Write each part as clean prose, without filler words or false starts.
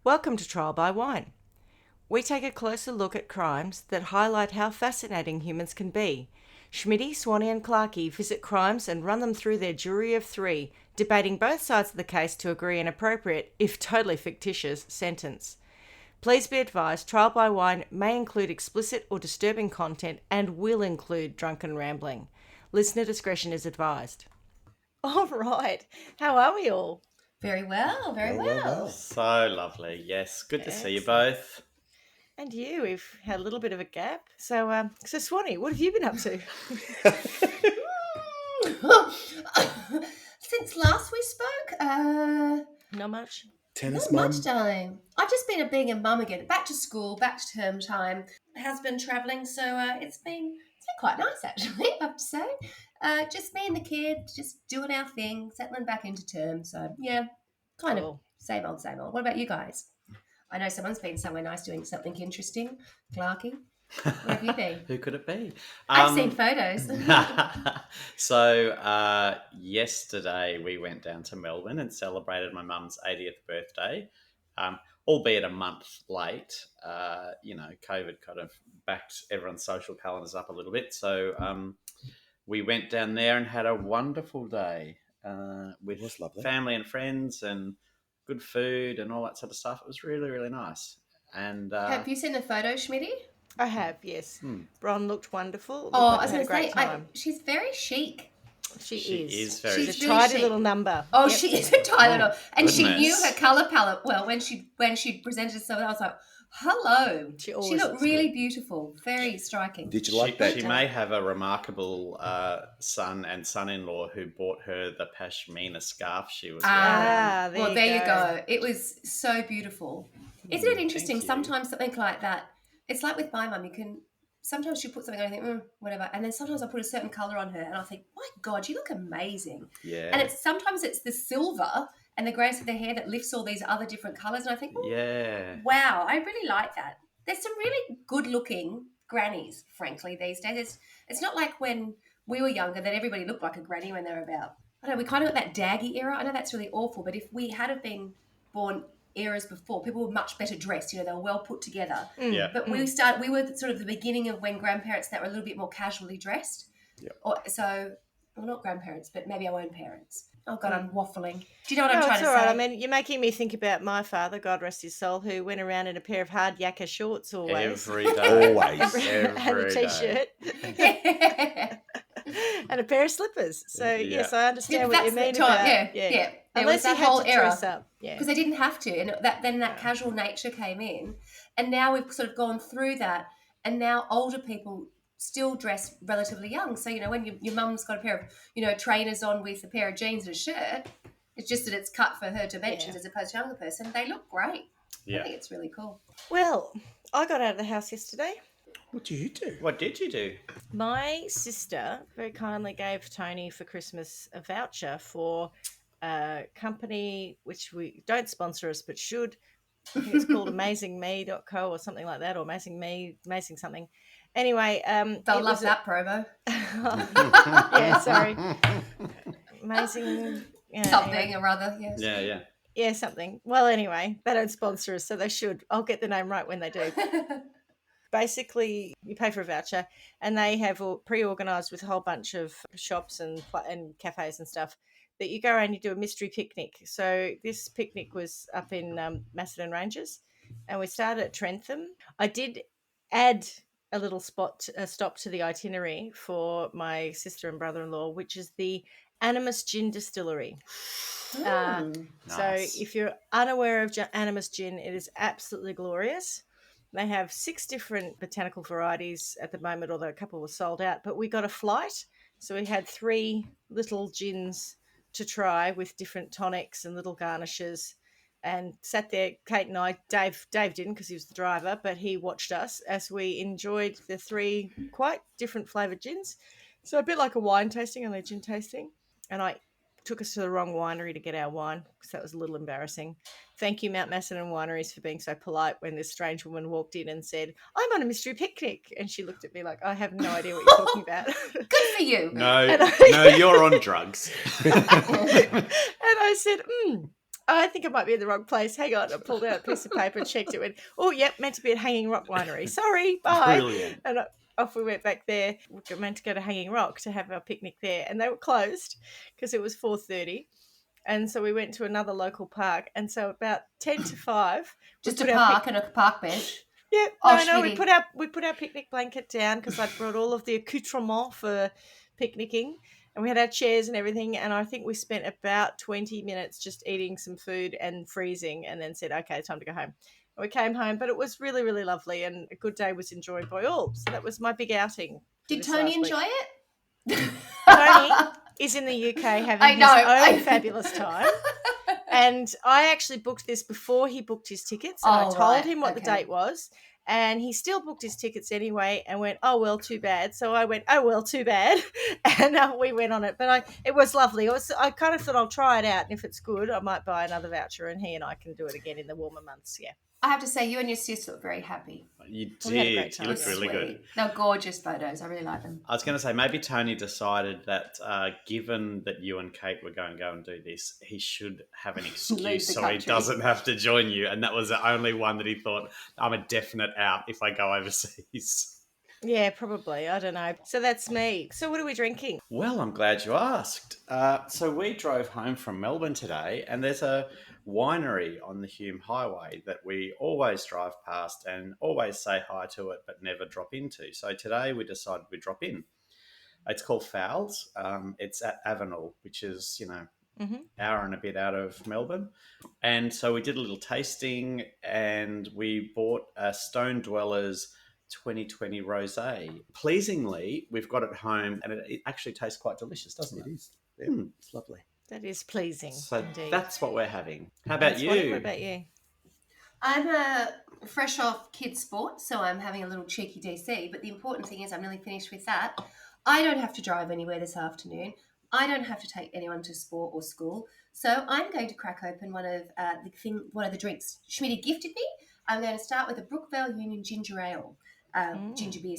Welcome to Trial by Wine. We take a closer look at crimes that highlight how fascinating humans can be. Schmidty, Swanee and Clarkey visit crimes and run them through their jury of three, debating both sides of the case to agree an appropriate, if totally fictitious, sentence. Please be advised, Trial by Wine may include explicit or disturbing content and will include drunken rambling. Listener discretion is advised. All right. How are we all? Very well, very well. So lovely. Yes, good to see you Excellent. both. And you, we've had a little bit of a gap. So Swanee, what have you been up to? Since last we spoke, Not much. Tennis not mum. much time. I've just been being a mum again. Back to school, back to term time. Husband travelling, so it's been quite nice actually. I have to say, just me and the kids, just doing our thing, settling back into term. So yeah, kind of Cool. same old, same old. What about you guys? I know someone's been somewhere nice doing something interesting. Clarky, where have you been? Who could it be? I've seen photos. So yesterday we went down to Melbourne and celebrated my mum's 80th birthday, albeit a month late. COVID kind of backed everyone's social calendars up a little bit. So we went down there and had a wonderful day with That's lovely. family and friends and good food and all that sort of stuff. It was really, really nice. And Have you seen the photo, Schmidty? I have, yes. Bron looked wonderful. Looked Oh, like I was we had going a to great say, time. she's very chic. She She is. is very She's a chic. Really tidy chic. little number. Oh, Yep. she is a Tyler. And she goodness. knew her colour palette well when she presented herself. I was like, hello. She always looked looks really beautiful. Very striking. Did you like that? She may have a remarkable son and son-in-law who bought her the pashmina scarf she was wearing. Ah, there well, you there you go. go. It was so beautiful. Isn't it interesting? you. Sometimes something like that, it's like with my mum, you can, sometimes she puts something on and I think, whatever. And then sometimes I put a certain colour on her and I think, my God, you look amazing. Yeah. And sometimes it's the silver and the grace of the hair that lifts all these other different colours. And I think, Yeah. wow, I really like that. There's some really good-looking grannies, frankly, these days. It's not like when we were younger that everybody looked like a granny when they were about, I don't know, we kind of got that daggy era. I know that's really awful, but if we had have been born eras before, people were much better dressed. You know, they were well put together. Yeah. But we were sort of the beginning of when grandparents that were a little bit more casually dressed. Yep. Well, not grandparents, but maybe our own parents. Oh, God, I'm waffling. Do you know what No, I'm trying it's to all say? right. I mean, you're making me think about my father, God rest his soul, who went around in a pair of hard yakka shorts always. Every day. Always. and a Every day. t-shirt and a pair of slippers. So, Yeah. yes, I understand what That's you the mean time, about yeah. There Unless was that you had whole to era. dress up. Yeah. Because they didn't have to, and then that casual nature came in, and now we've sort of gone through that, and now older people still dress relatively young. So when your mum's got a pair of trainers on with a pair of jeans and a shirt, it's just that it's cut for her dimensions as opposed to a younger person. They look great. Yeah. I think it's really cool. Well, I got out of the house yesterday. What do you do? What did you do? My sister very kindly gave Tony for Christmas a voucher for a company which we don't sponsor us but should. I think it's called amazingme.co or something like that, or amazing something. Anyway, They'll love that promo. yeah, sorry. Amazing Something anyway. or other, yes. Yeah. Yeah, something. Well, anyway, they don't sponsor us, so they should. I'll get the name right when they do. Basically, you pay for a voucher, and they have pre-organised with a whole bunch of shops and cafes and stuff that you go around and you do a mystery picnic. So this picnic was up in Macedon Ranges, and we started at Trentham. I did add a little stop to the itinerary for my sister and brother-in-law, which is the Animus Gin Distillery. So Nice. if you're unaware of Animus Gin, it is absolutely glorious. They have 6 different botanical varieties at the moment, although a couple were sold out. But we got a flight, so we had 3 little gins to try with different tonics and little garnishes, and sat there. Kate and I, Dave didn't because he was the driver, but he watched us as we enjoyed the 3 quite different flavoured gins. So a bit like a wine tasting, only a gin tasting. And I took us to the wrong winery to get our wine because that was a little embarrassing. Thank you, Mount Macedon Wineries, for being so polite when this strange woman walked in and said, "I'm on a mystery picnic." And she looked at me like, I have no idea what you're talking about. Good for you. No, you're on drugs. And I said, I think I might be in the wrong place. Hang on. I pulled out a piece of paper and checked it. Went, oh, yep, meant to be at Hanging Rock Winery. Sorry, bye. Brilliant. And off we went back there. We were meant to go to Hanging Rock to have our picnic there, and they were closed because it was 4:30. And so we went to another local park. And so about 10 to 5. Just a park and a park bench. Yeah, Oh, no, Schmidty. we put our picnic blanket down because I'd brought all of the accoutrement for picnicking, and we had our chairs and everything. And I think we spent about 20 minutes just eating some food and freezing, and then said, "Okay, time to go home." And we came home, but it was really, really lovely, and a good day was enjoyed by all. So that was my big outing. Did Tony enjoy it? Tony is in the UK having his own fabulous time. And I actually booked this before he booked his tickets. And I told him what the date was. And he still booked his tickets anyway and went, oh, well, too bad. So I went, oh, well, too bad. And we went on it. But it was lovely. I kind of thought I'll try it out. And if it's good, I might buy another voucher and he and I can do it again in the warmer months. Yeah. I have to say, you and your sister look very happy. You We had a did. great time. You looked really good. They're gorgeous photos. I really like them. I was going to say, maybe Tony decided that given that you and Kate were going to go and do this, he should have an Leave excuse the so he country. doesn't have to join you. And that was the only one that he thought, I'm a definite out if I go overseas. Yeah, probably. I don't know. So that's me. So what are we drinking? Well, I'm glad you asked. So we drove home from Melbourne today, and there's a winery on the Hume Highway that we always drive past and always say hi to it, but never drop into. So today we decided we'd drop in. It's called Fowles. It's at Avenel, which is, hour and a bit out of Melbourne. And so we did a little tasting, and we bought a Stone Dwellers 2020 rosé. Pleasingly, we've got it home, and it actually tastes quite delicious, doesn't it? It is. Yeah, it's lovely. That is pleasing. So indeed. that's what we're having. How about That's you? What about you? I'm fresh off kids' sport, so I'm having a little cheeky DC. But the important thing is I'm nearly finished with that. I don't have to drive anywhere this afternoon. I don't have to take anyone to sport or school. So I'm going to crack open one of the drinks Schmidty gifted me. I'm going to start with a Brookvale Union ginger ale, ginger beer,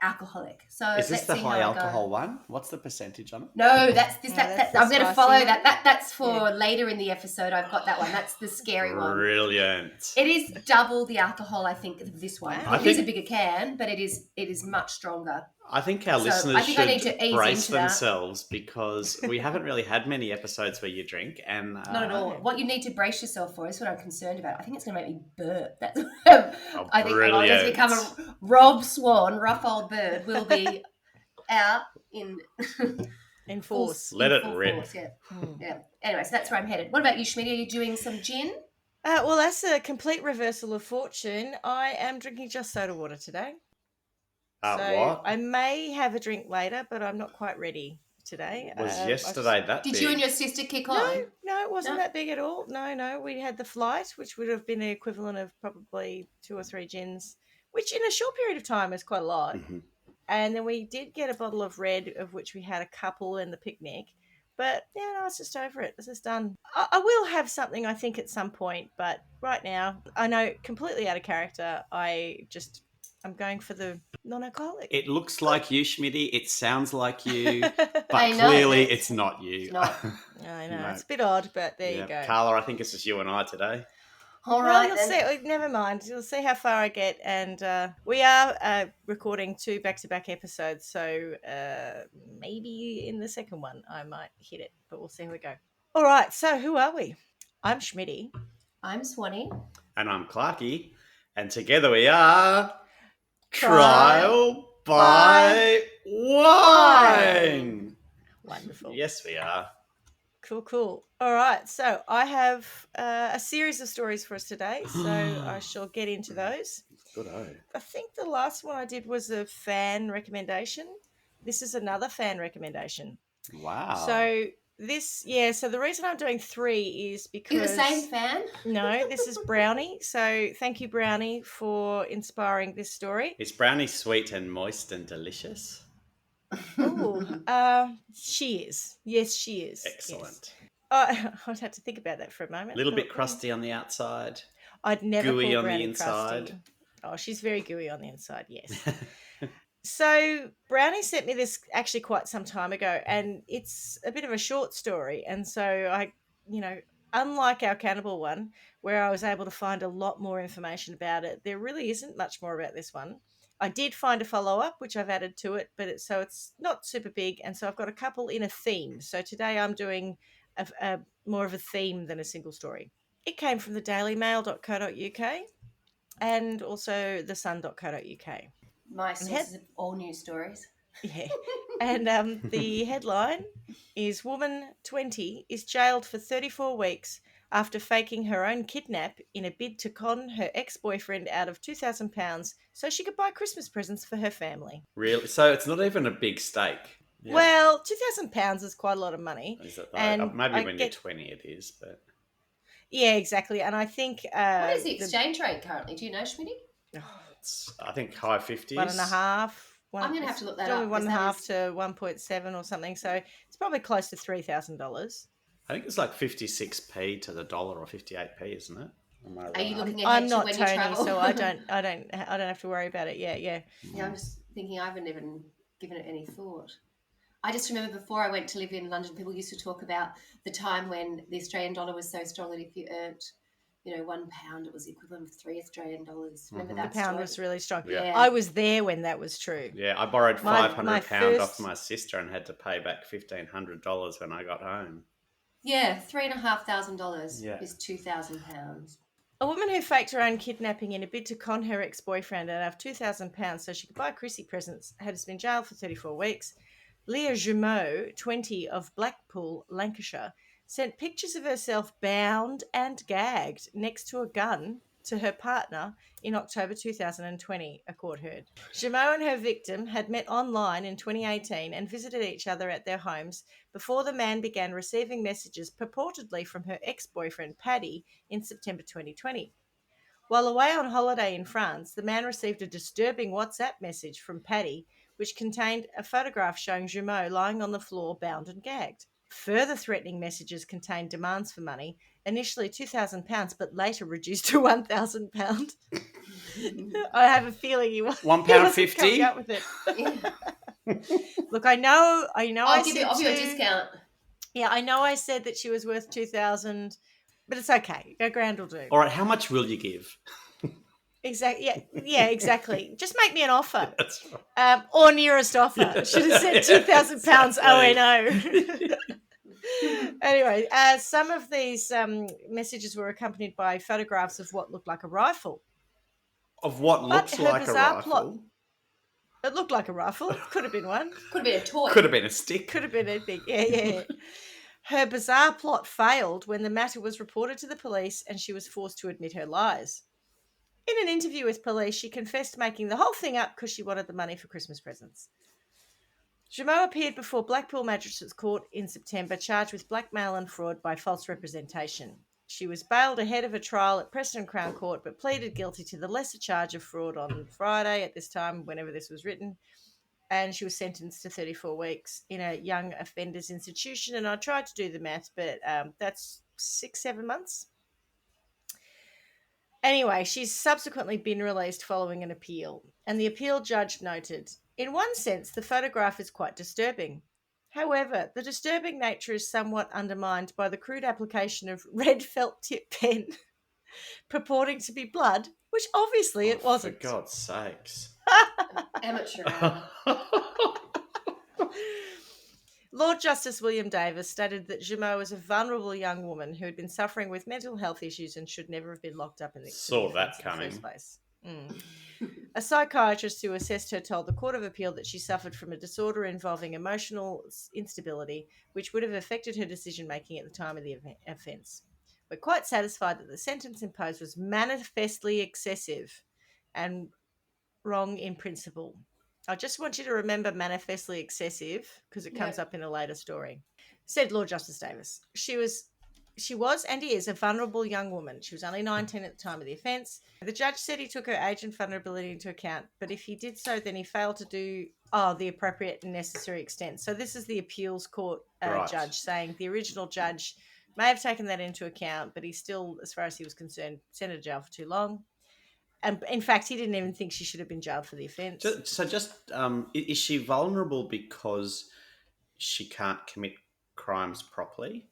alcoholic. So Is this let's the see high how I go. alcohol one? What's the percentage on it? No, that's this. No, that that's the I'm going to spicy follow one. that. That's for later in the episode. I've got that one. That's the scary one. Brilliant. It is double the alcohol, I think, of this one. Wow. It is a bigger can, but it is much stronger. I think our So, listeners I think I need should to ease brace into that. themselves because we haven't really had many episodes where you drink. And Not at all. What you need to brace yourself for is what I'm concerned about. I think it's going to make me burp. That's Oh, I think I'm going brilliant. to become a Rob Swan, rough old bird. Will be out in In force. Let it full rip. force, yeah. Yeah. Anyway, so that's where I'm headed. What about you, Schmidty? Are you doing some gin? Well, that's a complete reversal of fortune. I am drinking just soda water today. So What? I may have a drink later, but I'm not quite ready today. Was I yesterday that Did big? you and your sister kick on? No, it wasn't No? that big at all. No. We had the flight, which would have been the equivalent of probably 2 or 3 gins, which in a short period of time is quite a lot. Mhm. And then we did get a bottle of red, of which we had a couple in the picnic. But yeah, no, it's just over it. It's just done. I will have something, I think, at some point. But right now, I know, completely out of character. I'm going for the non-alcoholic. It looks like you, Schmidty. It sounds like you, but I know, clearly it's- it's not you. it's not. I know, No. it's a bit odd, but there Yeah. you go. Carla, I think it's just you and I today. All Well, right, you'll then. see. Never mind. You'll see how far I get, and we are recording 2 back-to-back episodes. So maybe in the second one I might hit it, but we'll see how we go. All right. So who are we? I'm Schmidty. I'm Swanee. And I'm Clarky. And together we are Trial Trial by Wine. Wonderful. Yes, we are. Cool. All right. So I have a series of stories for us today. So I shall get into those. Good. I think the last one I did was a fan recommendation. This is another fan recommendation. Wow. So so the reason I'm doing 3 is because You the same fan? No, this is Brownie. So thank you, Brownie, for inspiring this story. Is brownie sweet and moist and delicious? Oh, she is. Yes, she is. Excellent. Yes. I'd have to think about that for a moment. A little bit crusty on the outside. I'd never gooey call on the Brownie inside. crusty. Oh, she's very gooey on the inside, yes. So Brownie sent me this actually quite some time ago, and it's a bit of a short story. And so unlike our cannibal one, where I was able to find a lot more information about it, there really isn't much more about this one. I did find a follow up, which I've added to it, but it's not super big, and so I've got a couple in a theme. So today I'm doing a more of a theme than a single story. It came from the dailymail.co.uk and also the sun.co.uk. My sources of all news stories. Yeah. And the headline is Woman 20 is jailed for 34 weeks after faking her own kidnap in a bid to con her ex-boyfriend out of £2,000 so she could buy Christmas presents for her family. Really? So it's not even a big stake. Yeah. Well, £2,000 is quite a lot of money. Is it though? And Maybe when you're 20 it is, but... Yeah, exactly. And I think... what is the exchange rate currently? Do you know, Schmidty? It's, I think, high 50s. 1.5. I'm going to have to look that up. 1.5 to 1.7 or something. So it's probably close to $3,000. I think it's like 56p to the dollar or 58p, isn't it? Are you looking ahead I'm not to when Tony, you travel? so I don't have to worry about it. Yeah. Yeah, I'm just thinking I haven't even given it any thought. I just remember before I went to live in London, people used to talk about the time when the Australian dollar was so strong that if you earned, £1, it was the equivalent of $3 Australian. Remember that? The pound was really strong. Yeah. I was there when that was true. Yeah, I borrowed £500 first... off my sister and had to pay back $1,500 when I got home. Yeah, $3,500 is £2,000. A woman who faked her own kidnapping in a bid to con her ex-boyfriend out of £2,000 so she could buy Chrissy presents has been jailed for 34 weeks. Leah Jumeau, 20, of Blackpool, Lancashire, sent pictures of herself bound and gagged next to a gun to her partner in October 2020, a court heard. Jumeau and her victim had met online in 2018 and visited each other at their homes before the man began receiving messages purportedly from her ex-boyfriend Paddy in September 2020. While away on holiday in France, the man received a disturbing WhatsApp message from Paddy, which contained a photograph showing Jumeau lying on the floor, bound and gagged. Further threatening messages contained demands for money, initially £2,000, but later reduced to £1,000. I have a feeling he wasn't coming up with it. Look, I know. I'll give you a discount. Yeah, I know. I said that she was worth $2,000, but it's okay. A grand will do. All right, how much will you give? Exactly. Yeah, exactly. Just make me an offer. That's right. Or nearest offer. Should have said £2,000 ONO. Anyway, some of these messages were accompanied by photographs of what looked like a rifle. Of what looks like a rifle? It looked like a rifle. Could have been one. Could have been a toy. Could have been a stick. Could have been anything. Yeah. Her bizarre plot failed when the matter was reported to the police and she was forced to admit her lies. In an interview with police, she confessed making the whole thing up because she wanted the money for Christmas presents. Jumeau appeared before Blackpool Magistrates Court in September, charged with blackmail and fraud by false representation. She was bailed ahead of a trial at Preston Crown Court, but pleaded guilty to the lesser charge of fraud on Friday at this time, whenever this was written, and she was sentenced to 34 weeks in a young offenders institution. And I tried to do the math, but that's 6-7 months. Anyway, she's subsequently been released following an appeal, and the appeal judge noted, in one sense, the photograph is quite disturbing. However, the disturbing nature is somewhat undermined by the crude application of red felt tip pen purporting to be blood, which obviously it wasn't. For God's sakes. Amateur. Lord Justice William Davis stated that Jumeau was a vulnerable young woman who had been suffering with mental health issues and should never have been locked up in the Saw that coming. first place. A psychiatrist who assessed her told the Court of Appeal that she suffered from a disorder involving emotional instability, which would have affected her decision-making at the time of the offence. We're quite satisfied that the sentence imposed was manifestly excessive and wrong in principle. I just want you to remember manifestly excessive because it comes up in a later story. Said Lord Justice Davis. She was and is a vulnerable young woman. She was only 19 at the time of the offence. The judge said he took her age and vulnerability into account, but if he did so, then he failed to do the appropriate and necessary extent. So this is the appeals court judge saying the original judge may have taken that into account, but he still, as far as he was concerned, sent her to jail for too long. And in fact, he didn't even think she should have been jailed for the offence. So is she vulnerable because she can't commit crimes properly?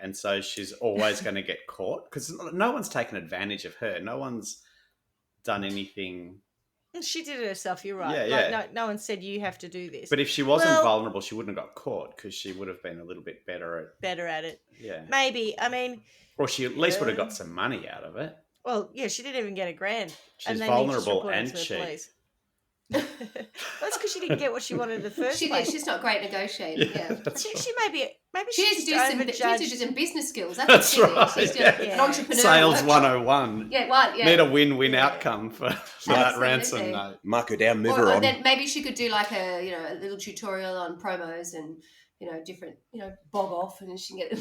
and so she's always going to get caught because no one's taken advantage of her. No one's done anything. She did it herself. You're right. Yeah, Like, yeah. no one said you have to do this. But if she wasn't Well- vulnerable, she wouldn't have got caught because she would have been a little bit better at it. Yeah. Maybe. I mean, Or she at least would have got some money out of it. well, yeah, she didn't even get $1,000. She's they vulnerable just and reported it to the cheap. police. That's because she didn't get what she wanted in the first She place. did. She's not great negotiating. Yeah. I That's think right. she maybe She she needs to just do some. She needs overjudged. to do some business skills. That's what she right, needs. She's yeah. doing an Yeah. entrepreneur. Sales 101. Yeah, what? Yeah. Need a win-win Yeah. outcome for that ransom Absolutely. note. Mark her down, move Or her on. then maybe she could do like a little tutorial on promos and different bog off, and she can get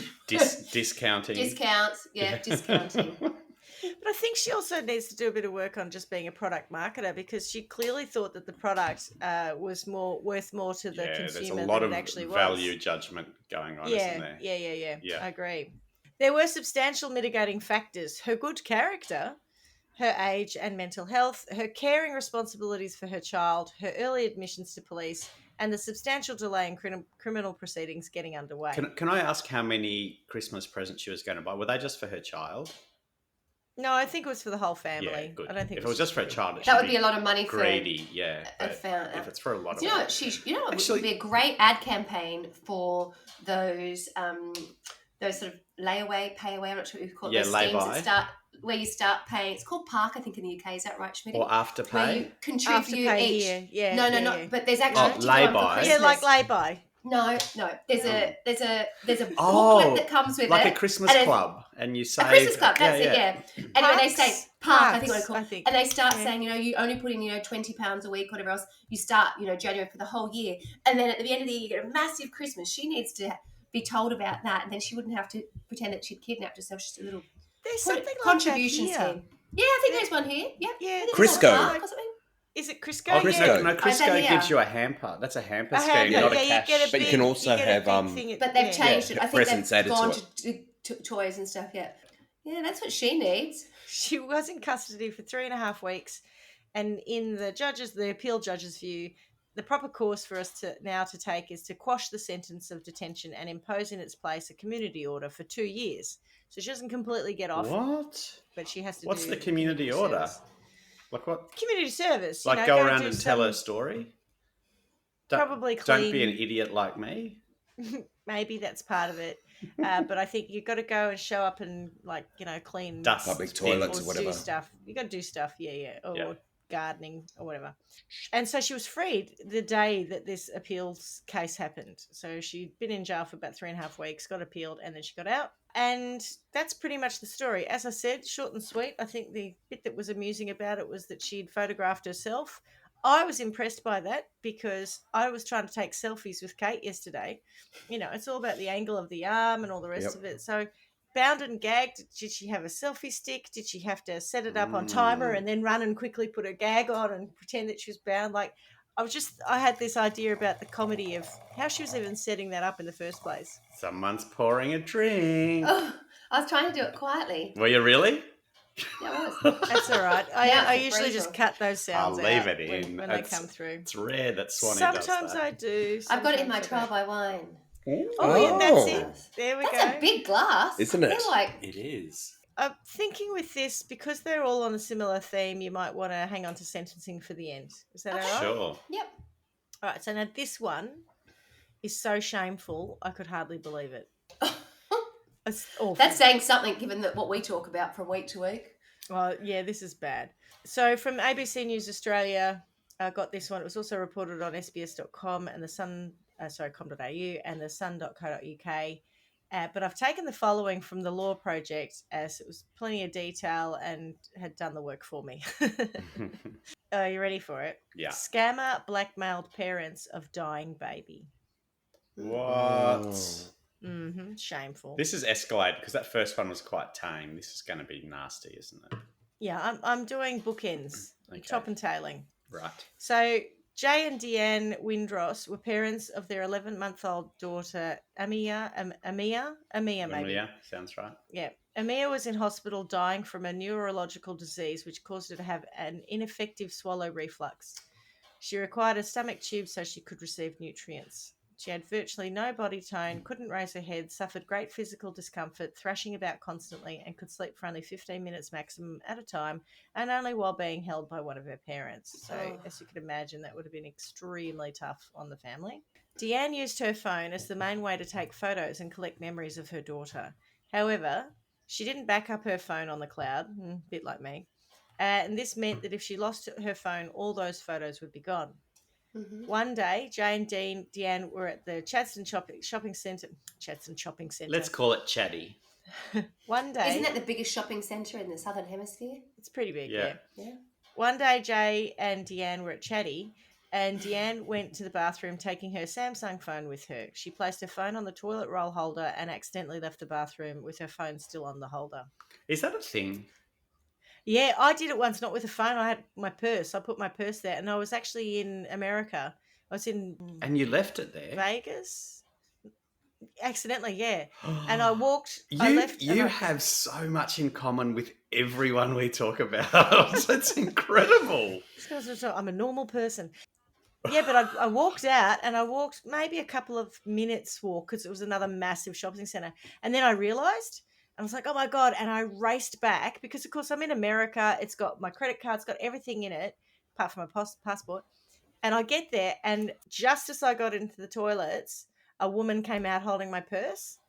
Discounting. discounts. Yeah, discounting. But I think she also needs to do a bit of work on just being a product marketer because she clearly thought that the product was worth more to the There's consumer a lot than of it actually was. value judgment going on, isn't Yeah, there? yeah. Yeah. I agree. There were substantial mitigating factors: her good character, her age and mental health, her caring responsibilities for her child, her early admissions to police, and the substantial delay in criminal proceedings getting underway. Can I ask how many Christmas presents she was going to buy? Were they just for her child? No, I think it was for the whole family. Yeah, good. I don't think if it was just for a child, it That should would be a lot of money for greedy. Yeah, a but fan. if it's for a lot of Do you know what? You know what Actually- would be a great ad campaign for those sort of layaway, pay away. I'm not sure what you call it. Yeah, Those schemes lay-by. that start where you start paying. It's called Park, I think, in the UK. Is that right, Schmidty? or after Where you pay. contribute Afterpay each. here, yeah. No, yeah, not. yeah. But there's actually Oh, a particular one for lay-by. Christmas. Yeah, like lay-by. No. There's a Oh, booklet that comes with like it. a Christmas and club, and you save A Christmas club, that's it, yeah. Anyway, they say Park, I think what it's Parks, called. And they start saying, you only put in, £20 a week, whatever else. You start, January for the whole year. And then at the end of the year, you get a massive Christmas. She needs to be told about that, and then she wouldn't have to pretend that she'd kidnapped herself. Just a little There's something like contribution that here. scheme. Yeah, I think there's one here. Yep. Yeah. I think Crisco. there's one Park or something. Is it Crisco? Oh, Crisco. no, is that Crisco here? gives you a hamper. That's a hamper A scheme, hamper, not yeah, a you cash. get a But you big- can also get a have, big thing at- But they've yeah. changed it. I think presents they've added gone to to toys and stuff. Yeah. Yeah, that's what she needs. She was in custody for 3.5 weeks, and in the appeal judge's view, the proper course for us to take is to quash the sentence of detention and impose in its place a community order for 2 years. So she doesn't completely get off, What? but she has to. What's do the community order? service. Like what? Community service. Like go around do and tell some- her story? Probably Don't be clean- an idiot like me. Maybe that's part of it, but I think you've got to go and show up and clean Dust Public bins. toilets or do whatever. stuff. You got to do stuff, yeah, or Yeah. gardening or whatever. And so she was freed the day that this appeals case happened. So she'd been in jail for about 3.5 weeks, got appealed, and then she got out. And that's pretty much the story. As I said, short and sweet. I think the bit that was amusing about it was that she'd photographed herself. I was impressed by that because I was trying to take selfies with Kate yesterday. It's all about the angle of the arm and all the rest Yep. of it. So bound and gagged, did she have a selfie stick? Did she have to set it up on timer and then run and quickly put her gag on and pretend that she was bound? I had this idea about the comedy of how she was even setting that up in the first place. Someone's pouring a drink. Oh, I was trying to do it quietly. Were you really? Yeah, I was. That's all right. Yeah, I it's a usually breezer. just cut those sounds I'll leave out it when in. they It's- come through. It's rare that Swanee does Sometimes that. I do. I've got it in my sometimes I trial don't. by wine. Oh, yeah, that's Oh. it. There we That's go. a big glass. Isn't it? They're like, It is. I'm thinking with this, because they're all on a similar theme, you might want to hang on to sentencing for the end. Is that Okay. all right? Sure. yep. All right, so now this one is so shameful, I could hardly believe it. It's awful. That's saying something given that what we talk about from week to week. Well, yeah, this is bad. So from ABC News Australia, I got this one. It was also reported on sbs.com and the Sun, com.au and the sun.co.uk. But I've taken the following from the Law Project as it was plenty of detail and had done the work for me. Are you ready for it? Yeah. Scammer blackmailed parents of dying baby. What? Shameful. This is escalated because that first one was quite tame. This is going to be nasty, isn't it? Yeah, I'm doing bookends, Okay. top and tailing. Right. So Jay and Deanne Windross were parents of their 11-month-old daughter, Amia maybe. Amelia, sounds right. Yeah. Amia was in hospital dying from a neurological disease which caused her to have an ineffective swallow reflux. She required a stomach tube so she could receive nutrients. She had virtually no body tone, couldn't raise her head, suffered great physical discomfort, thrashing about constantly, and could sleep for only 15 minutes maximum at a time, and only while being held by one of her parents. So, as you can imagine, that would have been extremely tough on the family. Deanne used her phone as the main way to take photos and collect memories of her daughter. However, she didn't back up her phone on the cloud, a bit like me, and this meant that if she lost her phone, all those photos would be gone. Mm-hmm. One day, Jay and Deanne were at the Chadstone shopping centre. Let's call it Chatty. One day, Isn't that the biggest shopping centre in the Southern Hemisphere? it's pretty big, Yeah. yeah. One day, Jay and Deanne were at Chatty, and Deanne went to the bathroom taking her Samsung phone with her. She placed her phone on the toilet roll holder and accidentally left the bathroom with her phone still on the holder. Is that a thing? Yeah, I did it once, not with a phone. I had my purse. I put my purse there, and I was actually in America. I was in And you left it there? Vegas. Accidentally, yeah. And I walked. You have so much in common with everyone we talk about. That's incredible. I'm a normal person. Yeah, but I walked out, and I walked maybe a couple of minutes walk because it was another massive shopping centre. And then I realised, I was like, oh my God. And I raced back because, of course, I'm in America. It's got my credit card. It's got everything in it, apart from my passport. And I get there, and just as I got into the toilets, a woman came out holding my purse.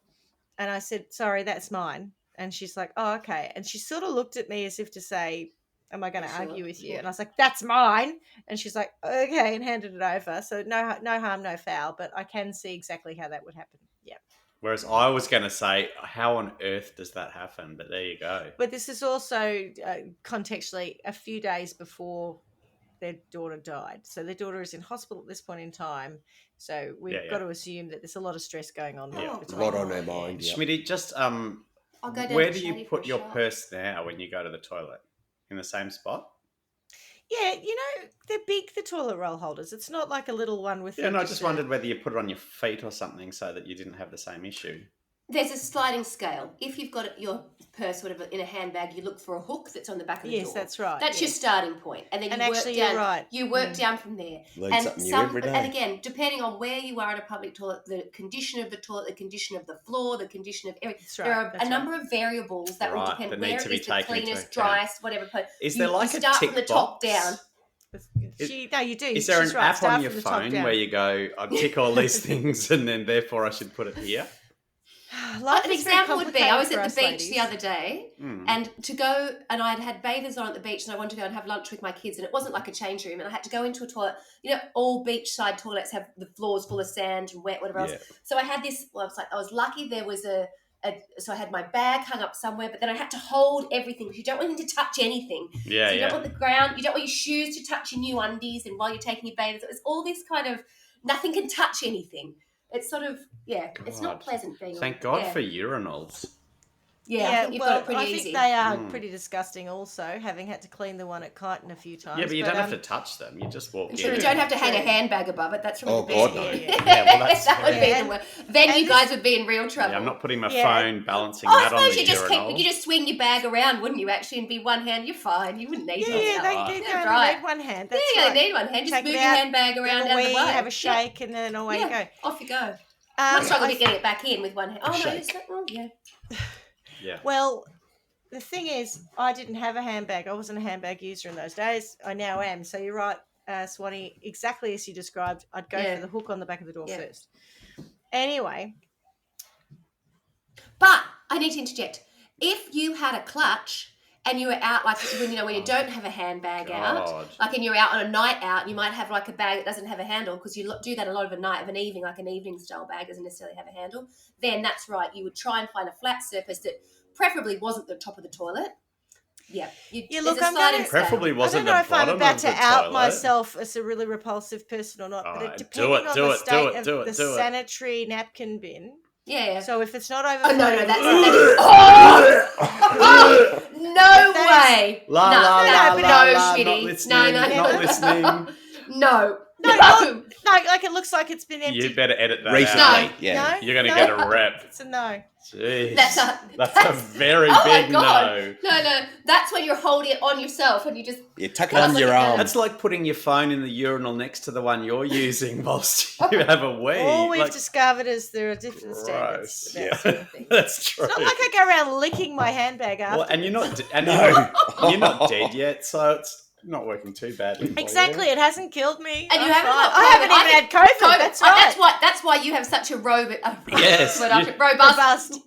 And I said, sorry, that's mine. And she's like, oh, okay. And she sort of looked at me as if to say, am I going to argue with you? Yeah. And I was like, that's mine. And she's like, okay, and handed it over. So no harm, no foul. But I can see exactly how that would happen. Yeah. Whereas I was going to say, how on earth does that happen? But there you go. But this is also contextually a few days before their daughter died. So their daughter is in hospital at this point in time. So we've got to assume that there's a lot of stress going on. Yeah. A lot on her mind. Yeah. Schmidty, just I'll go down where to do you Chatty put for a your shot. purse now when you go to the toilet? In the same spot? Yeah, they're big, the toilet roll holders. It's not like a little one with... Yeah, and I just wondered whether you put it on your feet or something so that you didn't have the same issue. There's a sliding scale. If you've got your purse, whatever, in a handbag, you look for a hook that's on the back of the door. Yes, that's right. That's your starting point, and then you work down. You're right. You work down from there. Learn something new every day. And again, depending on where you are in a public toilet, the condition of the toilet, the condition of the floor, the condition of everything. That's right. There are a number of variables that will Right, depend that where need it to be is the taken into cleanest, account. driest, whatever. Is there like you a start tick from the top box? down. You do. Is there She's an right. app Start on your from the top phone down. where you go, I tick all these things and then therefore I should put it here? Life An is very example would be, I was complicated at for the us beach ladies. the other day, and to go, and I'd had bathers on at the beach, and I wanted to go and have lunch with my kids, and it wasn't like a change room, and I had to go into a toilet. All beachside toilets have the floors full of sand and wet, whatever else. So I had this. Well, I was lucky there was so I had my bag hung up somewhere, but then I had to hold everything because you don't want them to touch anything. Yeah, So you don't want the ground, you don't want your shoes to touch your new undies, and while you're taking your bathers, it's all this kind of nothing can touch anything. It's sort of it's not God. pleasant being. Thank God for urinals. I think you've got it pretty I think easy. they are pretty disgusting also, having had to clean the one at Kyneton a few times. Yeah, but you don't have to touch them. You just walk in. Sure, you don't have to hang a handbag above it. That's really Oh, the God, best. no. Yeah, well, that's that would be terrible. the worst. Then you guys would be in real trouble. Yeah, I'm not putting my Yeah. phone balancing Oh, I that on suppose the you just urinal. you just swing your bag around, wouldn't you? Actually, and be one hand. You're fine. You wouldn't need to. Yeah, they That's only right. need one hand. Yeah, That's you right. only need one hand. Just Take move it your out, handbag around have a out of wee, the way. have a shake, and then away you go. Off you go. Um, Not struggle I- to get it back in with one hand. Oh no, shake. it's like, oh yeah. Yeah. Well, the thing is, I didn't have a handbag. I wasn't a handbag user in those days. I now am. So you're right, Swanee. Exactly as you described, I'd go for the hook on the back of the door first. Anyway. But I need to interject. If you had a clutch and you were out, like when you don't have a handbag out, God. like and you're out on a night out, you might have like a bag that doesn't have a handle because you do that a lot of a night of an evening, like an evening style bag doesn't necessarily have a handle. Then that's right. You would try and find a flat surface that preferably wasn't the top of the toilet. Yeah. Look, I'm sliding gonna- scale. Preferably I wasn't don't know the if I'm bottom about of to the out toilet. myself as a really repulsive person or not, but Alright, depending do it, on do the it, state do it, of do it, the do it. sanitary napkin bin. Yeah. So if it's not over, Oh no, that's no way. La No, la no, la no, la la, Schmidty. not listening, No. not listening. No. No, no, like it looks like it's been empty. You better edit that Recently, out. yeah. No? You're going to No? get a rep. It's a no. Jeez. That's a very oh big my God. no. No. That's when you're holding it on yourself and you just... You tuck it That's under your like a- arm. That's like putting your phone in the urinal next to the one you're using whilst you have a wee. All we've Like, discovered is there are different standards gross. about Yeah. certain things. That's true. It's not like I go around licking my handbag after. Well, and you're not, No. you're not dead yet, so it's not working too badly. for Exactly, you. it hasn't killed me. And you I'm haven't fine. got I haven't COVID. even had COVID. COVID. That's right. That's why you have such a Yes,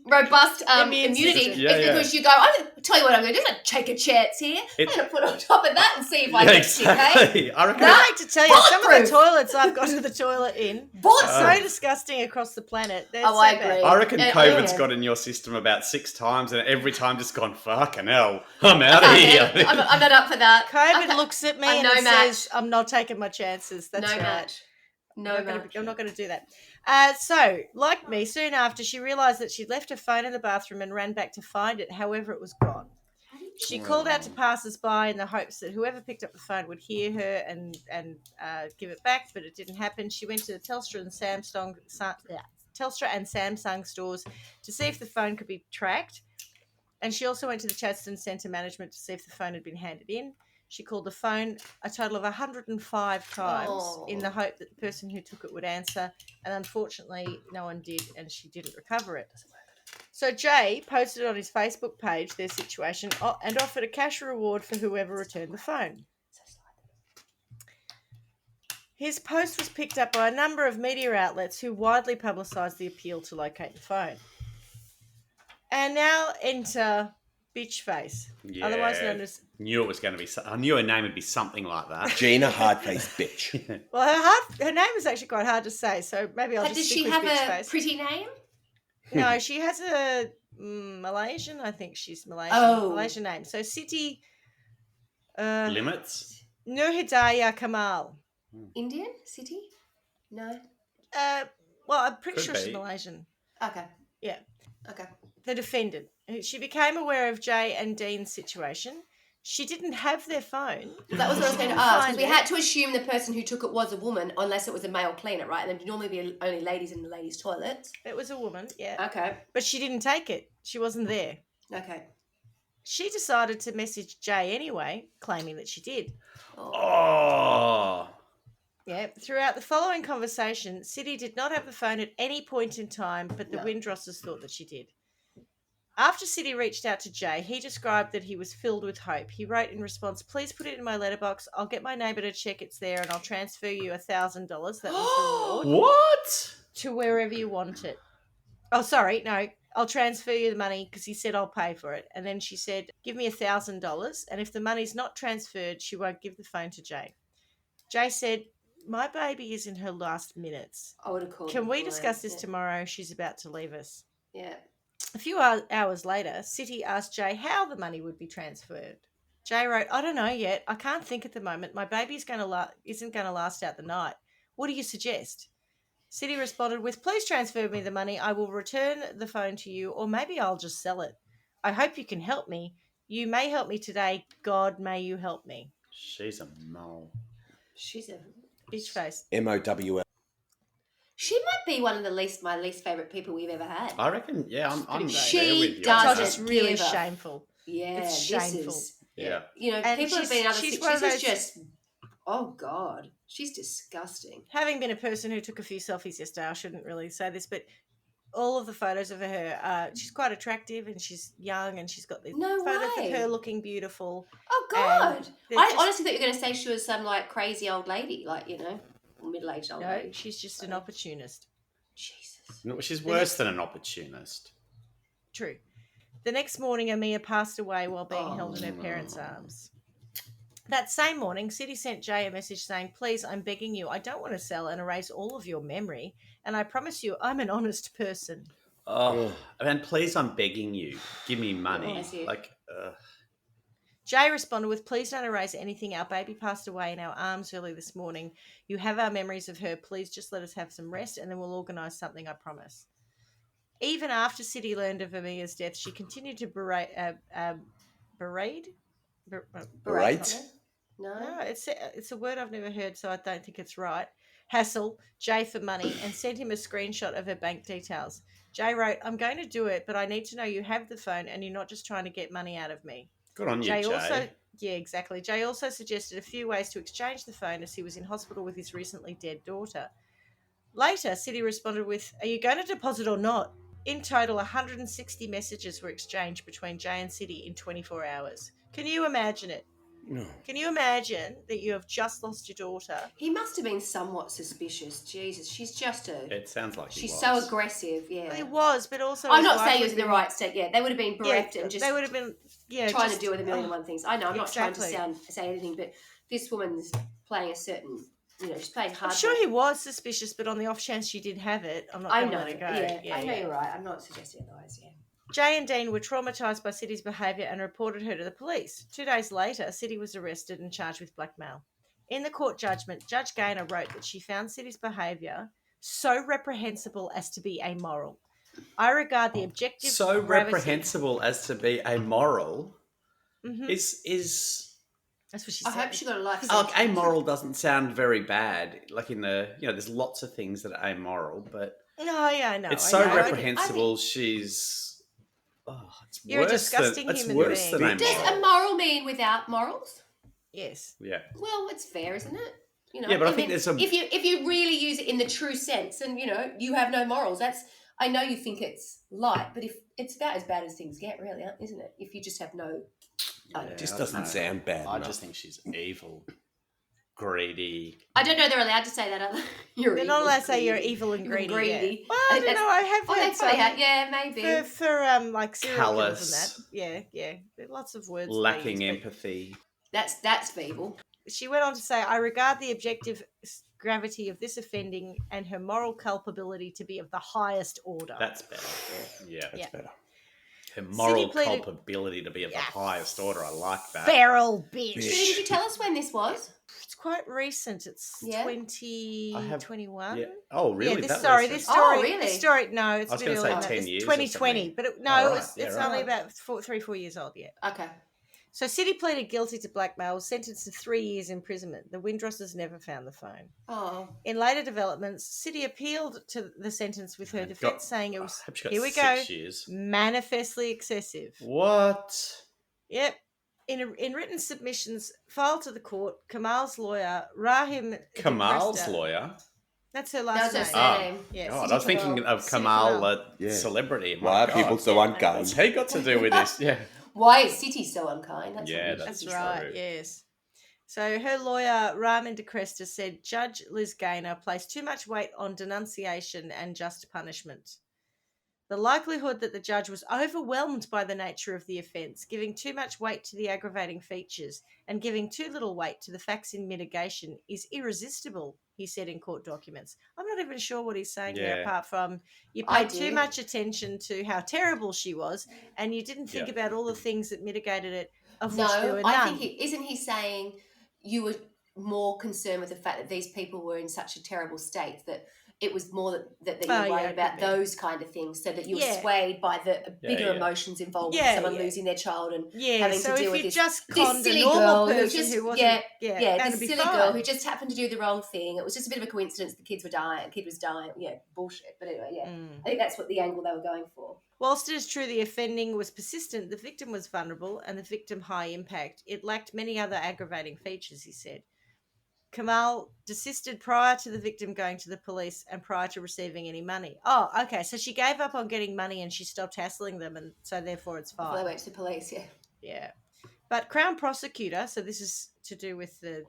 robust Immune immunity. system. Yeah, It's because you go, I'm going to tell you what I'm going to do. I'm going to take a chance here. I'm going to put on top of that and see if I Yeah, get sick, eh? exactly. I reckon. I like to tell you, some of the Bulletproof. toilets I've gone to the toilet in are so disgusting across the planet. They're Oh, so I bad. agree. I reckon Yeah, COVID's yeah. got in your system about 6 times, and every time just gone, fucking hell, I'm out of here. I'm not up for that. COVID Okay. looks at me I'm and no it match. says, I'm not taking my chances. That's No right. match. No match. I'm not going to do that. So, like me, soon after, she realised that she'd left her phone in the bathroom and ran back to find it. However, it was gone. She called out to passers-by in the hopes that whoever picked up the phone would hear her and give it back, but it didn't happen. She went to the Telstra and Samsung stores to see if the phone could be tracked. And she also went to the Chadstone Centre management to see if the phone had been handed in. She called the phone a total of 105 times in the hope that the person who took it would answer. And unfortunately, no one did, and she didn't recover it. So Jay posted on his Facebook page their situation and offered a cash reward for whoever returned the phone. His post was picked up by a number of media outlets who widely publicised the appeal to locate the phone. And now enter Bitchface, Yeah. otherwise known as... Knew it was going to be. I knew her name would be something like that. Gina Hardface bitch. Well, her name is actually quite hard to say, so maybe I'll Does just she stick have with a Bitchface. pretty name? No, she has a Malaysian. I think she's Malaysian. Oh. Malaysian name. So Siti Limits. Nur Hidayah Kamal. Indian city? No. Well, I'm pretty Could sure she's be. Malaysian. Okay. Yeah. Okay. The defendant. She became aware of Jay and Dean's situation. She didn't have their phone. That was what I was going to She ask. couldn't We find had to assume the person who took it was a woman, unless it was a male cleaner, right? And there'd normally be only ladies in the ladies' toilets. it was a woman, yeah. Okay. But she didn't take it. She wasn't there. Okay. She decided to message Jay anyway, claiming that she did. Oh. Yeah. Throughout the following conversation, City did not have the phone at any point in time, but the No. Windrosses thought that she did. After City reached out to Jay, he described that he was filled with hope. He wrote in response, "Please put it in my letterbox. I'll get my neighbour to check it's there and I'll transfer you $1,000. That was the reward. What? To wherever you want it." Oh, sorry. No, I'll transfer you the money because he said I'll pay for it. And then she said, "Give me $1,000. And if the money's not transferred, she won't give the phone to Jay." Jay said, "My baby is in her last minutes. I would have called. Can the we police. discuss this Yeah. tomorrow? She's about to leave us." Yeah. A few hours later, City asked Jay how the money would be transferred. Jay wrote, "I don't know yet. I can't think at the moment. My baby isn't going to last out the night. What do you suggest?" City responded with, "Please transfer me the money. I will return the phone to you, or maybe I'll just sell it. I hope you can help me. You may help me today. God, may you help me." She's a mole. She's a. Bitch face. MOWL. She might be one of my least favorite people we've ever had. I reckon. Yeah, I'm pretty there She with you. does Todd, it. it's really Give a- shameful. Yeah, It's this shameful. is. Yeah. You know, And people have been in other she's situations. one of This is those- just. Oh God, she's disgusting. Having been a person who took a few selfies yesterday, I shouldn't really say this, but all of the photos of her, she's quite attractive and she's young and she's got these No photos way. of her looking beautiful. Oh God, And they're I just- honestly thought you were going to say she was some like crazy old lady, like middle-aged old No, lady. she's just an opportunist. Jesus. No, she's worse than an opportunist. True. The next morning, Amia passed away while being Oh, held in her parents' arms. That same morning, City sent Jay a message saying, "Please, I'm begging you. I don't want to sell and erase all of your memory. And I promise you, I'm an honest person." Oh, and please, I'm begging you, give me money. Yes, you. Like, Jay responded with, "Please don't erase anything. Our baby passed away in our arms early this morning. You have our memories of her. Please just let us have some rest and then we'll organise something, I promise." Even after City learned of Amia's death, she continued to berate? No, No, it's a word I've never heard, so I don't think it's right. Hassle Jay for money and sent him a screenshot of her bank details. Jay wrote, "I'm going to do it, but I need to know you have the phone and you're not just trying to get money out of me." Good on you, Jay Jay. also, yeah, exactly. Jay also suggested a few ways to exchange the phone as he was in hospital with his recently dead daughter. Later, City responded with, "Are you going to deposit or not?" In total, 160 messages were exchanged between Jay and City in 24 hours. Can you imagine it? No. Can you imagine that you have just lost your daughter? He must have been somewhat suspicious. Jesus, she's just It sounds like he she's was. so aggressive. Yeah, It was, but also I'm his not wife saying he would was in the have right state. Yeah, they would have been been- bereft yeah, and just they would have been trying just, to deal with a million and oh, one things. I know. I'm not trying to exactly. say anything, but this woman's playing a certain. She's playing hard. I'm sure he was suspicious, but on the off chance she did have it, I'm not I going to know. let it go. Yeah, I know you're right. I'm not suggesting otherwise. Yeah. Jay and Dean were traumatised by City's behaviour and reported her to the police. 2 days later, City was arrested and charged with blackmail. In the court judgment, Judge Gaynor wrote that she found City's behaviour so reprehensible as to be amoral. I regard the objective So gravity- reprehensible as to be amoral Mhm. is That's what she I said. hope she got a life oh, sentence. amoral doesn't sound very bad. Like in the there's lots of things that are amoral, but No, yeah, I know. it's I so know. reprehensible. She's it's You're a worse disgusting than, it's human worse being. than Does amoral. immoral mean without morals? Yes. Yeah. Well, it's fair, isn't it? Yeah, but I think there's a- if you really use it in the true sense, and you have no morals. I know you think it's light, but if it's about as bad as things get, really, isn't it? If you just have no. Yeah, Just I doesn't don't know. sound bad I enough. just think she's evil, greedy. I don't know they're allowed to say that. You're They're evil, not allowed to say you're greedy. evil and You're greedy. greedy. Yeah. Well, I don't know. I have Oh, heard they probably some have. Yeah, maybe. for like serial killers Callous. and that. Yeah. There are lots of words. they Lacking use, but- empathy. That's evil. She went on to say, "I regard the objective gravity of this offending and her moral culpability to be of the highest order." That's better. Yeah. Yeah. Better. Her moral pleaded- culpability to be of Yeah. the highest order. I like that. Feral bitch. Bitch. Did you tell us when this was? It's quite recent. It's Yeah. 2021. Yeah. Oh, really? Yeah, this That story. recent? This story. Oh, really? This story. No, it's I was a bit gonna say earlier than that. 10 It's years or 2020, something. but no, Oh, right. it's Yeah, only right. about 3-4 years old yet. Okay. So City pleaded guilty to blackmail, was sentenced to 3 years imprisonment. The Windrosses never found the phone. Oh. In later developments, City appealed to the sentence with her defence, saying it was, I hope she got here we 6 go, years. manifestly excessive. What? Yep. In written submissions filed to the court, Kamal's lawyer, Rahim Kamal's Dekresta- lawyer? That's her That last was her name. surname. Yeah, God, City I was thinking Kamal. of City Kamal, Kamal. a Yeah. celebrity. Why are people so What's unkind? he got to do with this? Yeah. Why is City so unkind? That's Yeah, what we that's should That's be right, true. yes. So her lawyer, Ramin DeCresta, said Judge Liz Gaynor placed too much weight on denunciation and just punishment. The likelihood that the judge was overwhelmed by the nature of the offence, giving too much weight to the aggravating features and giving too little weight to the facts in mitigation is irresistible, he said in court documents. I'm not even sure what he's saying there, Yeah. apart from you I paid too do. much attention to how terrible she was and you didn't think Yeah. about all the things that mitigated it, of which there No, were I none. think isn't he saying you were more concerned with the fact that these people were in such a terrible state that it was more that you Oh, were yeah, worried it about could be. those kind of things, so that you were Yeah. swayed by the bigger yeah. emotions involved Yeah, with someone yeah. losing their child and Yeah, having so to deal if with you this, just this conned a silly normal girl who person just who wasn't, yeah, that'd this be silly fine. girl who just happened to do the wrong thing. It was just a bit of a coincidence. The kid was dying. Yeah, bullshit. But anyway, yeah, I think that's what the angle they were going for. Whilst it is true the offending was persistent, the victim was vulnerable and the victim high impact. It lacked many other aggravating features, he said. Kamal desisted prior to the victim going to the police and prior to receiving any money. Oh, okay. So she gave up on getting money and she stopped hassling them, and so therefore it's Before they fine. went to the police, yeah. Yeah. But Crown Prosecutor, so this is to do with the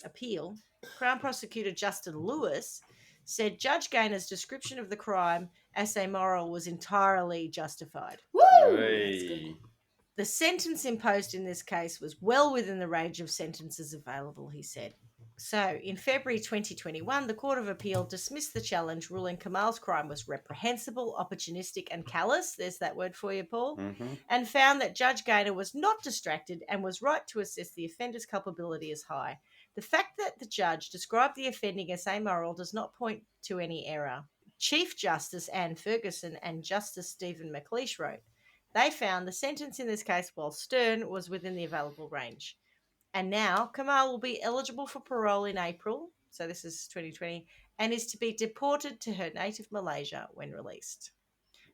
appeal, Crown Prosecutor Justin Lewis said Judge Gaynor's description of the crime as amoral was entirely justified. Woo! That's good. Hey. The sentence imposed in this case was well within the range of sentences available, he said. So, in February 2021, the Court of Appeal dismissed the challenge, ruling Kamal's crime was reprehensible, opportunistic, and callous. There's that word for you, Paul. Mm-hmm. And found that Judge Gaynor was not distracted and was right to assess the offender's culpability as high. The fact that the judge described the offending as amoral does not point to any error. Chief Justice Anne Ferguson and Justice Stephen McLeish wrote, they found the sentence in this case, while stern, was within the available range. And now Kamal will be eligible for parole in April, so this is 2020, and is to be deported to her native Malaysia when released.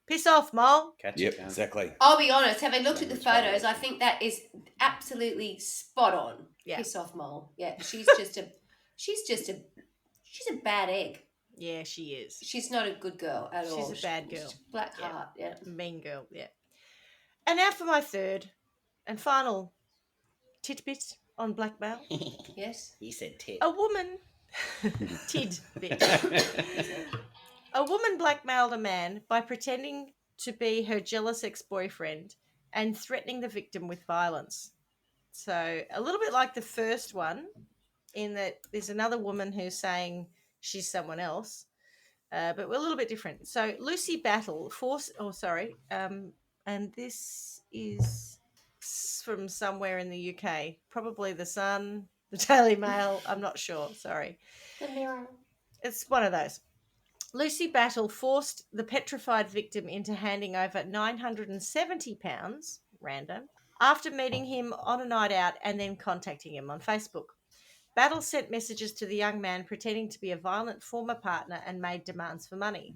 Piss off, Mole. Catch Yep, it, cunt. exactly. I'll be honest, having looked at the Language photos, I violation. think that is absolutely spot on. Yeah. Piss off, Mole. Yeah, she's a bad egg. Yeah, she is. She's not a good girl at all. She's a bad girl. Black Yeah. heart, yeah. Mean girl, yeah. And now for my third and final tidbit on blackmail. Yes. He said tit. A woman tidbit. A woman blackmailed a man by pretending to be her jealous ex-boyfriend and threatening the victim with violence. So a little bit like the first one, in that there's another woman who's saying she's someone else, but we're a little bit different. So Lucy Battle and this is from somewhere in the UK, probably the Sun, the Daily Mail. I'm not sure. Sorry, The Mirror. it's one of those. Lucy Battle forced the petrified victim into handing over £970, random, after meeting him on a night out and then contacting him on Facebook. Battle sent messages to the young man pretending to be a violent former partner and made demands for money.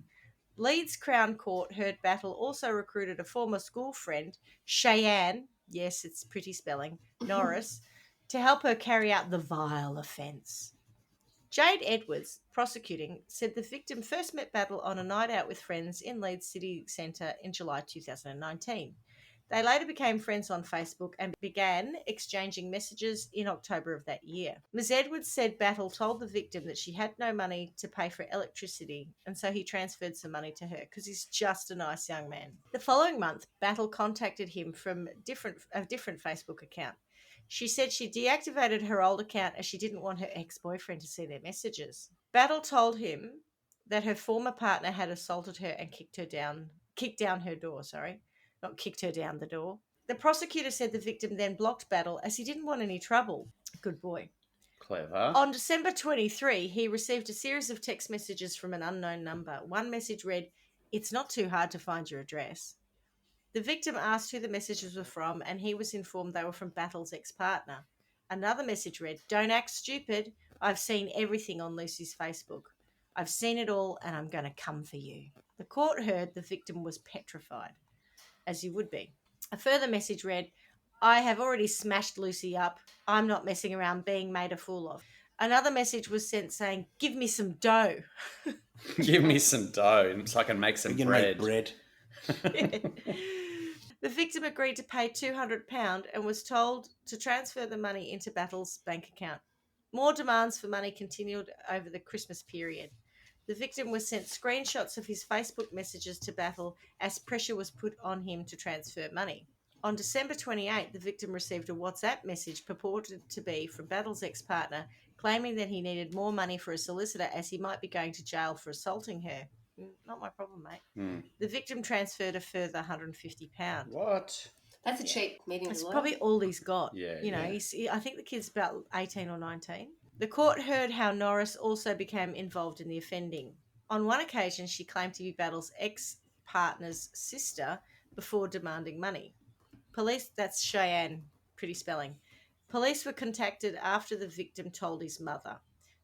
Leeds Crown Court heard Battle also recruited a former school friend, Cheyenne, yes, it's pretty spelling, Norris, to help her carry out the vile offence. Jade Edwards, prosecuting, said the victim first met Battle on a night out with friends in Leeds City Centre in July 2019. They later became friends on Facebook and began exchanging messages in October of that year. Ms. Edwards said Battle told the victim that she had no money to pay for electricity, and so he transferred some money to her because he's just a nice young man. The following month, Battle contacted him from a different Facebook account. She said she deactivated her old account as she didn't want her ex-boyfriend to see their messages. Battle told him that her former partner had assaulted her and kicked down her door, not kicked her down the door. The prosecutor said the victim then blocked Battle as he didn't want any trouble. Good boy. Clever. On December 23, he received a series of text messages from an unknown number. One message read, "It's not too hard to find your address." The victim asked who the messages were from, and he was informed they were from Battle's ex-partner. Another message read, "Don't act stupid. I've seen everything on Lucy's Facebook. I've seen it all, and I'm going to come for you." The court heard the victim was petrified, as you would be. A further message read, "I have already smashed Lucy up. I'm not messing around being made a fool of." Another message was sent saying, "Give me some dough." Give me some dough so I can make some You can bread. make bread. The victim agreed to pay £200 and was told to transfer the money into Battle's bank account. More demands for money continued over the Christmas period. The victim was sent screenshots of his Facebook messages to Battle as pressure was put on him to transfer money. On December 28, the victim received a WhatsApp message purported to be from Battle's ex-partner, claiming that he needed more money for a solicitor as he might be going to jail for assaulting her. Not my problem, mate. The victim transferred a further £150. What? That's a cheap meeting. It's probably all he's got. Yeah, You know, yeah. I think the kid's about 18 or 19. The court heard how Norris also became involved in the offending. On one occasion, she claimed to be Battle's ex-partner's sister before demanding money. Police, that's Cheyenne, pretty spelling. Police were contacted after the victim told his mother.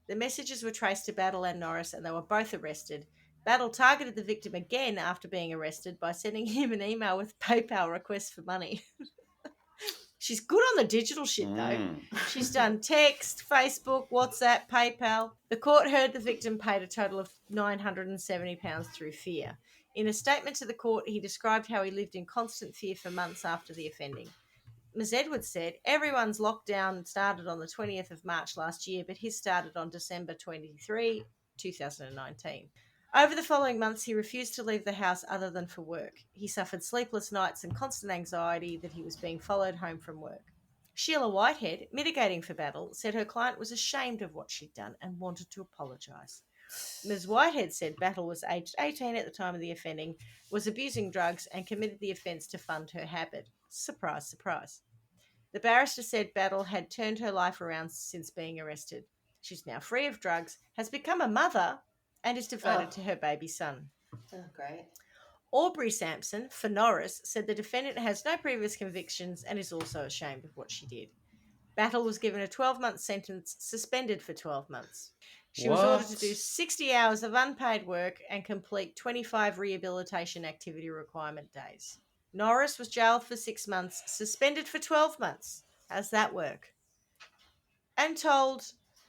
The messages were traced to Battle and Norris, and they were both arrested. Battle targeted the victim again after being arrested by sending him an email with PayPal requests for money. She's good on the digital shit, though. She's done text, Facebook, WhatsApp, PayPal. The court heard the victim paid a total of £970 through fear. In a statement to the court, he described how he lived in constant fear for months after the offending. Ms. Edwards said, "Everyone's lockdown started on the 20th of March last year, but his started on December 23, 2019. Over the following months, he refused to leave the house other than for work. He suffered sleepless nights and constant anxiety that he was being followed home from work." Sheila Whitehead, mitigating for Battle, said her client was ashamed of what she'd done and wanted to apologise. Ms. Whitehead said Battle was aged 18 at the time of the offending, was abusing drugs and committed the offence to fund her habit. Surprise, surprise. The barrister said Battle had turned her life around since being arrested. She's now free of drugs, has become a mother, and is devoted to her baby son. Oh, great. Aubrey Sampson, for Norris, said the defendant has no previous convictions and is also ashamed of what she did. Battle was given a 12-month sentence, suspended for 12 months. She was ordered to do What? 60 hours of unpaid work and complete 25 rehabilitation activity requirement days. Norris was jailed for 6 months, suspended for 12 months. How's that work? And told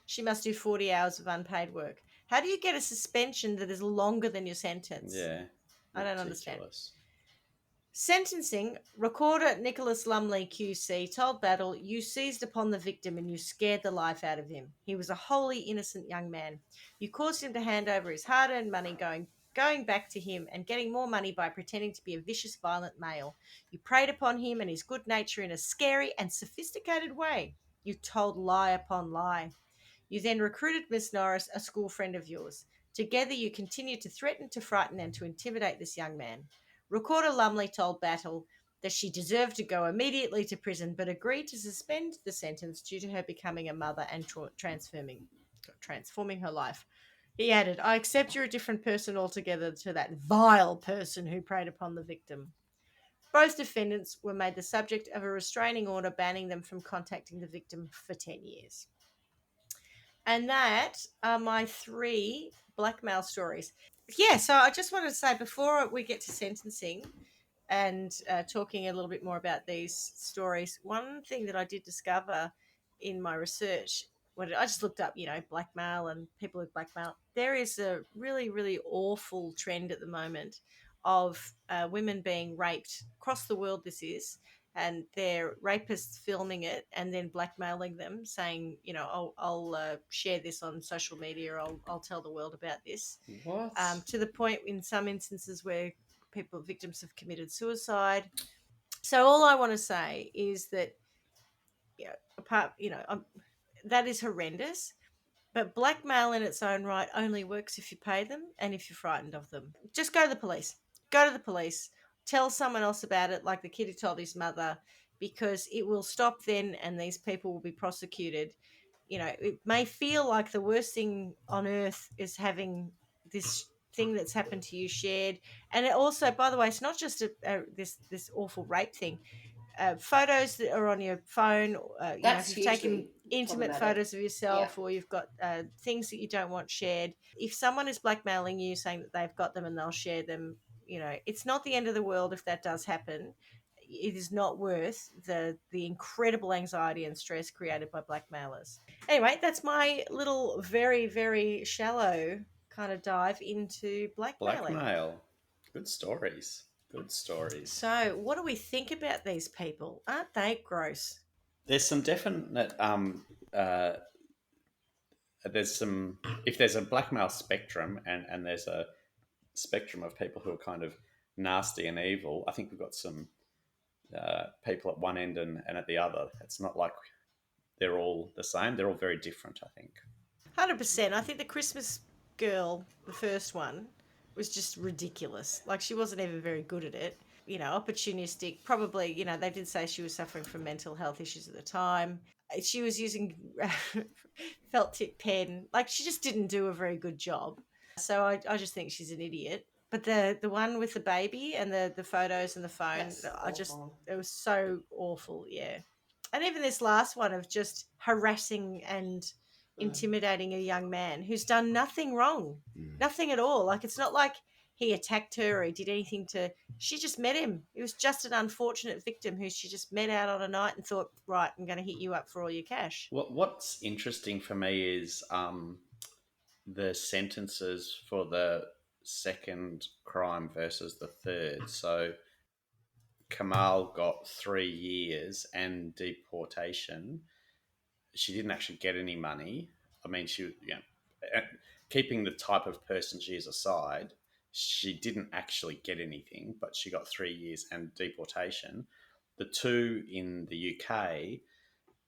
she must do 40 hours of unpaid work. How do you get a suspension that is longer than your sentence? Yeah. I don't understand. Ridiculous. Sentencing, recorder Nicholas Lumley QC told Battle, "You seized upon the victim and you scared the life out of him. He was a wholly innocent young man. You caused him to hand over his hard-earned money, going back to him and getting more money by pretending to be a vicious, violent male. You preyed upon him and his good nature in a scary and sophisticated way. You told lie upon lie. You then recruited Miss Norris, a school friend of yours. Together you continued to threaten, to frighten and to intimidate this young man. Recorder Lumley told Battle that she deserved to go immediately to prison, but agreed to suspend the sentence due to her becoming a mother and transforming her life. He added, "I accept you're a different person altogether to that vile person who preyed upon the victim." Both defendants were made the subject of a restraining order banning them from contacting the victim for 10 years. And that are my 3 blackmail stories. Yeah, so I just wanted to say before we get to sentencing and talking a little bit more about these stories, one thing that I did discover in my research, when I just looked up, blackmail and people with blackmail, there is a really, really awful trend at the moment of women being raped across the world. This is, and they're rapists filming it and then blackmailing them, saying, I'll share this on social media, or I'll tell the world about this. What? To the point in some instances where victims have committed suicide. So all I want to say is that, that is horrendous. But blackmail in its own right only works if you pay them and if you're frightened of them. Just go to the police. Go to the police. Tell someone else about it, like the kid who told his mother, because it will stop then and these people will be prosecuted. It may feel like the worst thing on earth is having this thing that's happened to you shared. And it also, by the way, it's not just this awful rape thing. Photos that are on your phone, That's if you've taken hugely intimate problematic. photos of yourself, or you've got things that you don't want shared. If someone is blackmailing you, saying that they've got them and they'll share them, it's not the end of the world if that does happen. It is not worth the incredible anxiety and stress created by blackmailers. Anyway, that's my little very, very shallow kind of dive into blackmailing. Blackmail. Good stories. Good stories. So, what do we think about these people? Aren't they gross? There's some definite if there's a blackmail spectrum and there's a spectrum of people who are kind of nasty and evil, I think we've got some people at one end and at the other. It's not like they're all the same. They're all very different, I think. 100%. I think the Christmas girl, the first one, was just ridiculous. Like, she wasn't even very good at it. Opportunistic. Probably, they did say she was suffering from mental health issues at the time. She was using felt tip pen. Like, she just didn't do a very good job. So I just think she's an idiot. But the one with the baby and the photos and the phone, it was so awful, yeah. And even this last one of just harassing and intimidating a young man who's done nothing wrong, nothing at all. Like, it's not like he attacked her or he did anything she just met him. He was just an unfortunate victim who she just met out on a night and thought, right, I'm going to hit you up for all your cash. What's interesting for me is the sentences for the second crime versus the third. So Kamal got 3 years and deportation. She didn't actually get any money. I mean, keeping the type of person she is aside, she didn't actually get anything, but she got 3 years and deportation. The 2 in the UK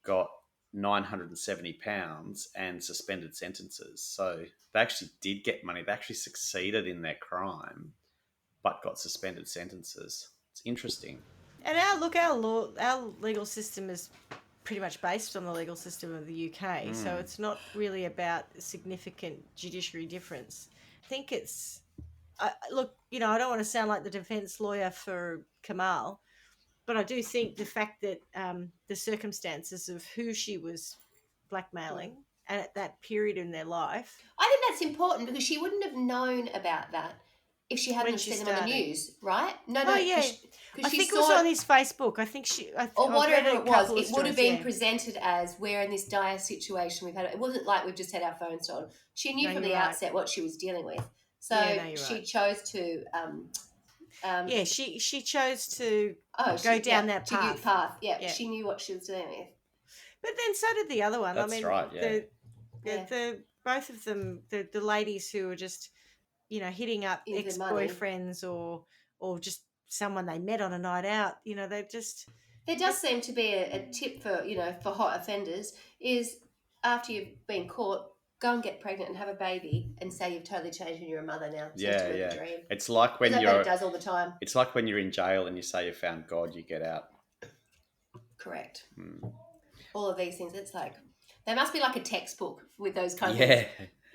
got £970 and suspended sentences. So they actually did get money. They actually succeeded in their crime, but got suspended sentences. It's interesting. And our legal system is pretty much based on the legal system of the UK. So it's not really about significant judiciary difference. I think it's, look, I don't want to sound like the defence lawyer for Kamal, But I do think the fact that the circumstances of who she was blackmailing and at that period in their life. I think that's important because she wouldn't have known about that if she hadn't seen them on the news, right? No, Oh, yeah. I think it was on his Facebook. I think or whatever it was, it would have been presented as we're in this dire situation. It wasn't like we've just had our phones stolen. She knew from the outset what she was dealing with. So she chose to. She chose to go down that path. Yeah, she knew what she was dealing with. But then so did the other one. That's right. Yeah. The both of them, the ladies who were just, hitting up ex-boyfriends or just someone they met on a night out. They just. There does seem to be a tip for for hot offenders is after you've been caught, go and get pregnant and have a baby and say you've totally changed and you're a mother now. Yeah. Dream. It's like when it does all the time. It's like when you're in jail and you say you found God, you get out. Correct. All of these things. It's like there must be like a textbook with those kind of things.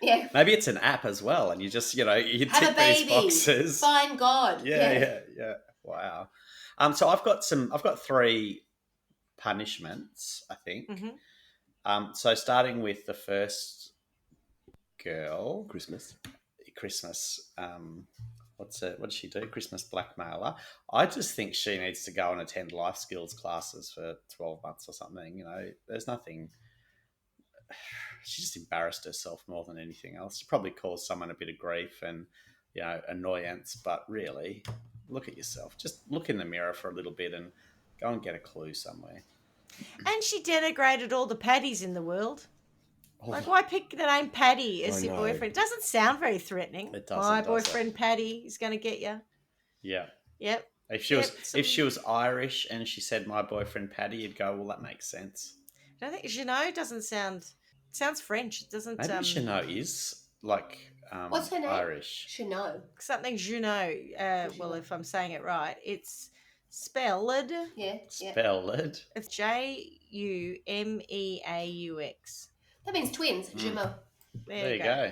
Yeah. Maybe it's an app as well, and you just you have tick these boxes. Find God. Yeah. Wow. So I've got 3 punishments, I think. Mm-hmm. So starting with the first girl, Christmas. What does she do? Christmas blackmailer. I just think she needs to go and attend life skills classes for 12 months or something. There's nothing. She just embarrassed herself more than anything else. She probably caused someone a bit of grief and annoyance, but really, look at yourself. Just look in the mirror for a little bit and go and get a clue somewhere. And she denigrated all the Paddies in the world. Like, why pick the name Paddy as your boyfriend? It doesn't sound very threatening. It doesn't. My boyfriend Paddy is going to get you. Yeah. Yep. If she was Irish and she said my boyfriend Paddy, you'd go, well, that makes sense. I think Jeannot doesn't sounds French. It doesn't. Maybe Jeannot is like what's her name? Irish. Jeannot. Something Jeannot. Well, if I'm saying it right, it's spelled. Yeah. Spelled. It's Jumeaux. That means twins. Jumeaux. There you go.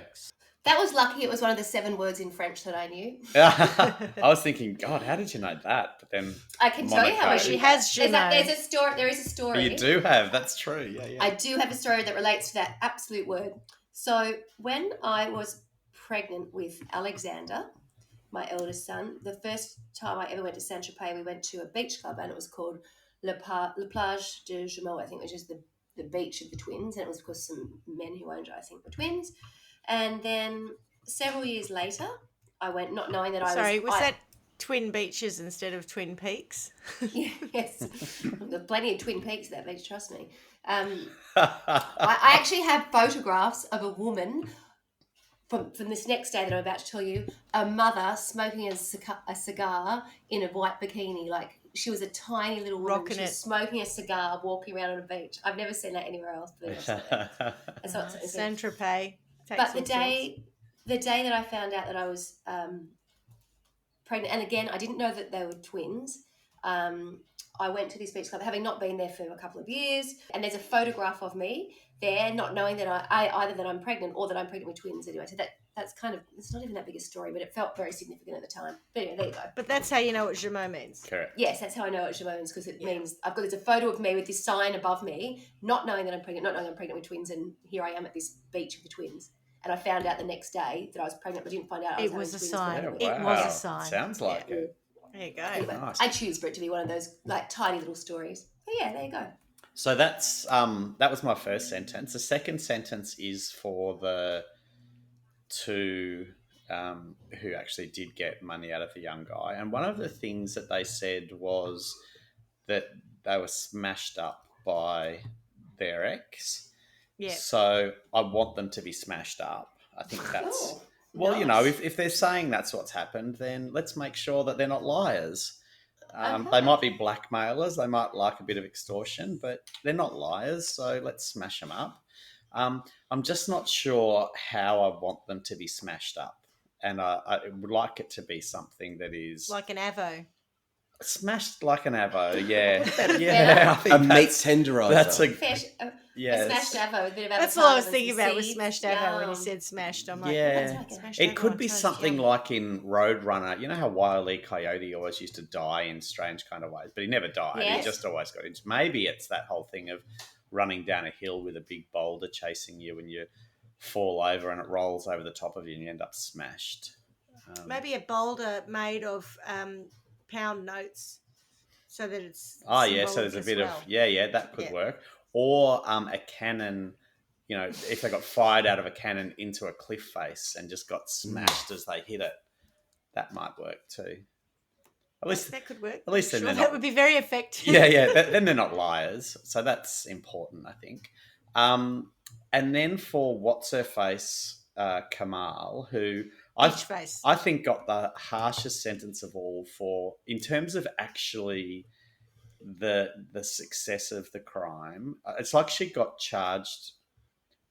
That was lucky. It was one of the 7 words in French that I knew. I was thinking, God, how did you know that? But then I can tell you how much she has. There's a story. There is a story. You do have. That's true. Yeah. I do have a story that relates to that absolute word. So when I was pregnant with Alexander, my eldest son, the first time I ever went to Saint-Tropez, we went to a beach club and it was called La Plage de Jumeaux, I think, which is the beach of the twins. And it was, of course, some men who owned, I think, the twins. And then several years later, I went not knowing that I was... Sorry, was that Twin Beaches instead of Twin Peaks? Yes. There's plenty of Twin Peaks at that beach, trust me. I actually have photographs of a woman from this next day that I'm about to tell you, a mother smoking a cigar in a white bikini. Like, she was a tiny little woman. Rocking she was smoking a cigar, walking around on a beach. I've never seen that anywhere else. Saint-Tropez. But the day that I found out that I was pregnant, and again, I didn't know that they were twins. I went to this beach club, having not been there for a couple of years, and there's a photograph of me there, not knowing that I either that I'm pregnant or that I'm pregnant with twins. Anyway, so that's kind of, it's not even that big a story, but it felt very significant at the time. But anyway, there you go. But that's how you know what Jumeaux means. Correct. Yes, that's how I know what Jumeaux means, because it means there's a photo of me with this sign above me, not knowing that I'm pregnant, not knowing I'm pregnant with twins, and here I am at this beach with the twins. And I found out the next day that I was pregnant, but I didn't find out I was It was a twins. sign. Yeah, wow. It was a sign. Sounds like it. There you go. Anyway, Nice. I choose for it to be one of those like tiny little stories. But yeah, there you go. So that's that was my first sentence. The second sentence is for the 2 who actually did get money out of the young guy. And one of the things that they said was that they were smashed up by their ex. Yeah. So I want them to be smashed up. I think that's... Cool. Well, Nice. you know, if they're saying that's what's happened, then let's make sure that they're not liars. They might be blackmailers. They might like a bit of extortion, but they're not liars. So let's smash them up. I'm just not sure how I want them to be smashed up. And I would like it to be something that is... Like an Avo. Smashed like an Avo, yeah. Yeah, I think A meat tenderizer. that's a... yes. Smashed Avo with a bit of That's all I was avocado and thinking some about was seeds. smashed avo when you Yum. said smashed. I'm like, Yeah. oh, That's right. smashed It avo could on be toast, something yum. like in Roadrunner. You know how Wile E. Coyote always used to die in strange kind of ways, but he never died. He Yes. just always got into. Maybe it's that whole thing of running down a hill with a big boulder chasing you, and you fall over and it rolls over the top of you, and you end up smashed. Maybe a boulder made of pound notes, so that it's Oh yeah, so there's symbolic a as bit well. of yeah, that could Yeah. work. Or a cannon. You know, if they got fired out of a cannon into a cliff face and just got smashed as they hit it, that might work too. At least that could work. At least I'm then sure they're that not. would be very effective. Yeah. Then they're not liars, so that's important, I think. And then for what's her face, Kamal, who Beach face. I think got the harshest sentence of all for in terms of actually the success of the crime. It's like she got charged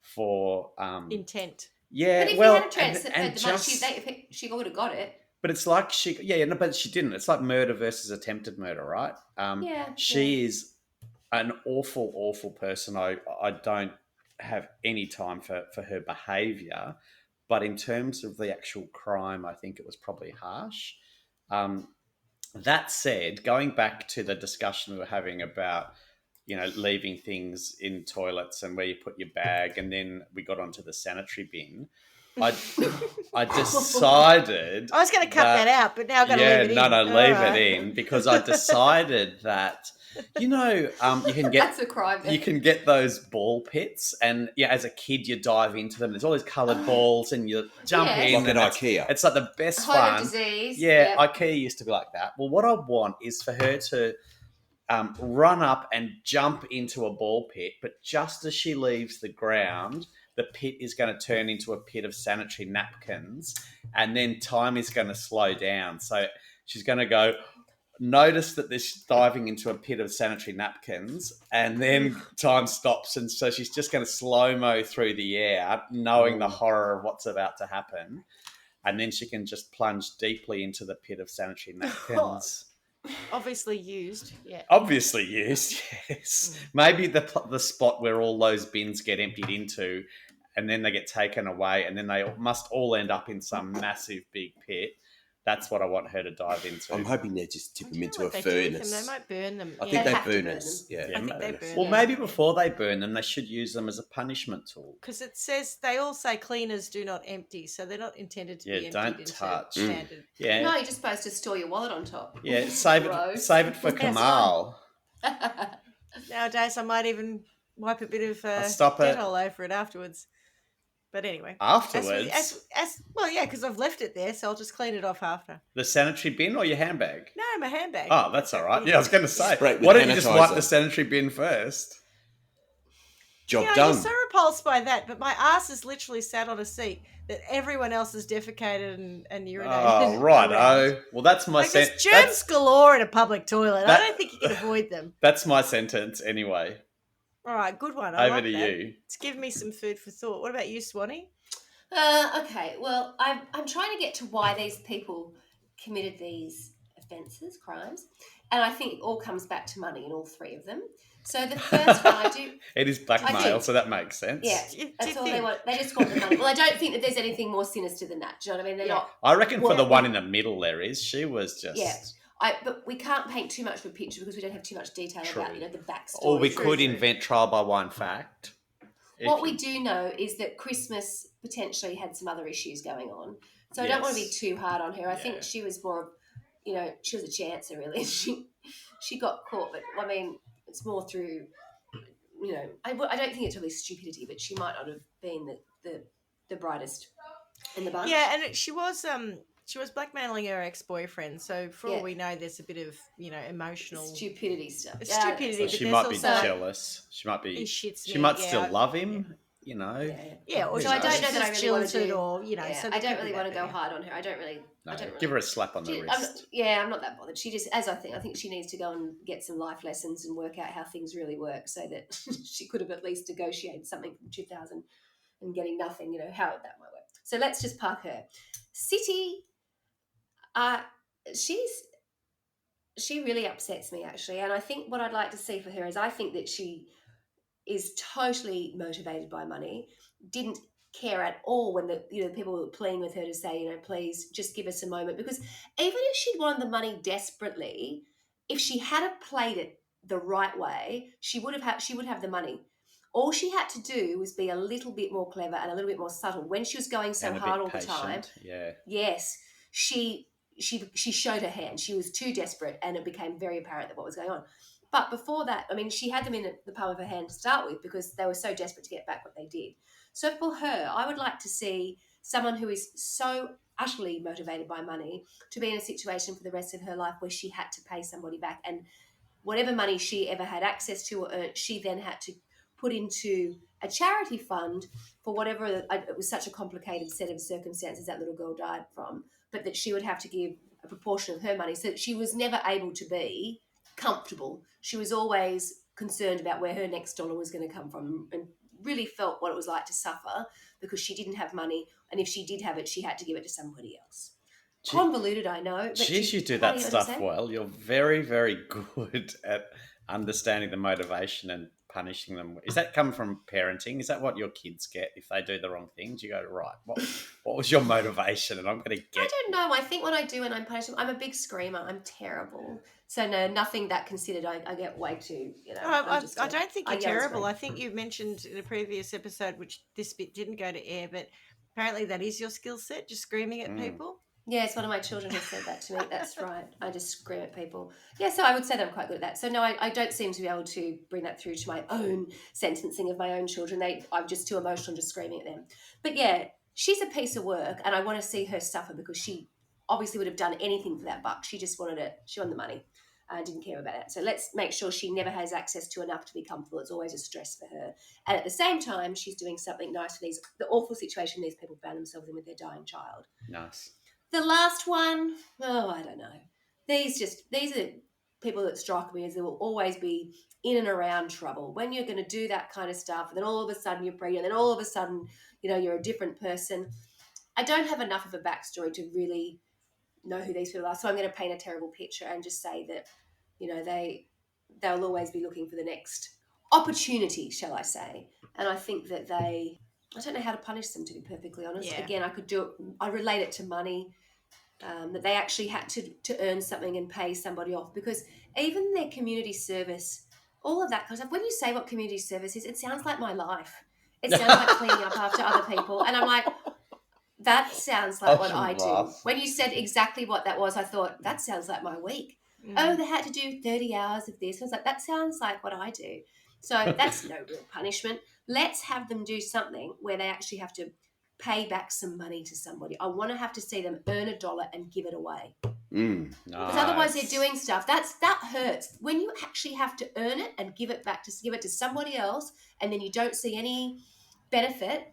for Intent. yeah, But if well, you had transferred and the money, just she would have got it. but it's like no, but she didn't. It's like murder versus attempted murder, right? She is an awful person. I don't have any time for her behaviour, but in terms of the actual crime, I think it was probably harsh. That said, going back to the discussion we were having about, you know, leaving things in toilets and where you put your bag, and then we got onto the sanitary bin. I decided I was going to cut that out, but now I've got to leave it in. No, leave All right. it in because I decided that, you know, you can get That's a crime. you can get those ball pits, and yeah, as a kid you dive into them. There's all these coloured balls, and you jump Yes. in. Like and at IKEA. It's like the best Home fun. of disease. Yeah, Yep. IKEA used to be like that. Well, what I want is for her to run up and jump into a ball pit, but just as she leaves the ground, the pit is going to turn into a pit of sanitary napkins, and then time is going to slow down. So she's going to go, notice that she's diving into a pit of sanitary napkins, and then time stops, and so she's just going to slow-mo through the air, knowing the horror of what's about to happen, and then she can just plunge deeply into the pit of sanitary napkins. Obviously used, yeah. Obviously used, yes. Maybe the spot where all those bins get emptied into, and then they get taken away, and then they must all end up in some massive big pit. That's what I want her to dive into. I'm hoping they just tip I them don't into know a what they do with them. furnace. They might burn them. I yeah. think They they have to burn burn us. them. Yeah. I think they burn Well, them. maybe before they burn them, they should use them as a punishment tool. Because it says they all say cleaners do not empty, so they're not intended to be Yeah, emptied don't into touch. standard. Yeah, No, you're just supposed to store your wallet on top. yeah. Save Gross. it for Yes. Kamal. Nowadays, I might even wipe a bit of I'll stop it. Dettol over it afterwards. But anyway. Afterwards, Well, yeah, because I've left it there, so I'll just clean it off after. the sanitary bin or your handbag? No, my handbag. Oh, that's all right. Yeah, I was going to say, Spray it with why don't you just wipe sanitizer. the sanitary bin first? Job Yeah, done. you're so repulsed by that, but my ass is literally sat on a seat that everyone else has defecated and urinated. Oh, right. around. Oh, well, that's my Like, there's sentence. germs galore in a public toilet. that- I don't think you can avoid them. That's my sentence anyway. All right, good one. I Over like to that. you. It's given me some food for thought. What about you, Swanee? Okay, well, I'm trying to get to why these people committed these offences, crimes, and I think it all comes back to money in all three of them. So the first one I do, It is blackmail, so that makes sense. yeah, Do you that's all they think? want. They just want the money. Well, I don't think that there's anything more sinister than that. Do you know what I mean? They're Yeah. not. I reckon for the Well, one in the middle there is. She was just... Yeah. But we can't paint too much of a picture because we don't have too much detail True. about the backstory. Or we True, could true. invent trial by one fact. What If we you- do know is that Christmas potentially had some other issues going on. So I don't want to be Yes. too hard on her. I Yeah. think she was more, she was a chancer really. She got caught, but I mean, it's more through, I don't think it's really stupidity, but she might not have been the brightest in the bunch. Yeah, and she was blackmailing her ex-boyfriend. So for all Yeah. we know, there's a bit of emotional Stupidity stuff. It's Yeah, stupidity, So but she there's might be also jealous. She might he be... shits She me, might yeah, still love him, you know. Yeah, or Who So I don't knows? know that I she's really want to jilted do, or yeah, so I there don't could be really want to that go there. hard on her. I don't really. Give her a slap on the I'm wrist. I'm not that bothered. She just, as I think she needs to go and get some life lessons and work out how things really work, so that she could have at least negotiated something from 2000 and getting nothing. How that might work. So let's just park her. City, she really upsets me actually, and I think what I'd like to see for her is I think that she is totally motivated by money, didn't care at all when the people were pleading with her to say, please just give us a moment, because even if she'd wanted the money desperately, if she had played it the right way, she would have the money. All she had to do was be a little bit more clever and a little bit more subtle. When she was going so And a hard bit all the time, patient. Yeah. yes, she showed her hand. She was too desperate, and it became very apparent that what was going on. But before that, I mean, she had them in the palm of her hand to start with because they were so desperate to get back what they did. So for her, I would like to see someone who is so utterly motivated by money to be in a situation for the rest of her life where she had to pay somebody back, and whatever money she ever had access to or earned, she then had to put into a charity fund for whatever, it was such a complicated set of circumstances that little girl died from, but that she would have to give a proportion of her money, so that she was never able to be comfortable. She was always concerned about where her next dollar was going to come from, and really felt what it was like to suffer because she didn't have money, and if she did have it, she had to give it to somebody else. Convoluted, I know. But Geez, you do that stuff well. You're very, very good at understanding the motivation and punishing them. Is that come from parenting? Is that what your kids get if they do the wrong things? You go, right, what was your motivation? And I'm going to get... I don't know. I think what I do when I'm punishing, I'm a big screamer. I'm terrible. So no, nothing that considered. I get way too, I don't think you're terrible. I think you mentioned in a previous episode, which this bit didn't go to air, but apparently that is your skill set, just screaming at people. Yeah, it's one of my children who said that to me. That's right. I just scream at people. Yeah, so I would say that I'm quite good at that. So no, I don't seem to be able to bring that through to my own sentencing of my own children. I'm just too emotional just screaming at them. But yeah, she's a piece of work, and I want to see her suffer because she obviously would have done anything for that buck. She just wanted it. She wanted the money. Didn't care about it. So let's make sure she never has access to enough to be comfortable. It's always a stress for her. And at the same time, she's doing something nice for the awful situation these people found themselves in with their dying child. Nice. The last one, I don't know. These are people that strike me as they will always be in and around trouble. When you're going to do that kind of stuff, and then all of a sudden you're pregnant, and then all of a sudden, you're a different person. I don't have enough of a backstory to really know who these people are. So I'm going to paint a terrible picture and just say that, they'll always be looking for the next opportunity, shall I say. And I think that I don't know how to punish them, to be perfectly honest. Yeah. Again, I relate it to money. That they actually had to earn something and pay somebody off, because even their community service, all of that kind of stuff, when you say what community service is, it sounds like my life. It sounds like cleaning up after other people. And I'm like, that sounds like what I do. When you said exactly what that was, I thought, that sounds like my week. Oh, they had to do 30 hours of this. I was like, that sounds like what I do. So that's no real punishment. Let's have them do something where they actually have to pay back some money to somebody. I want to have to see them earn $1 and give it away. Nice. Because otherwise they're doing stuff. That hurts. When you actually have to earn it and give it to somebody else, and then you don't see any benefit.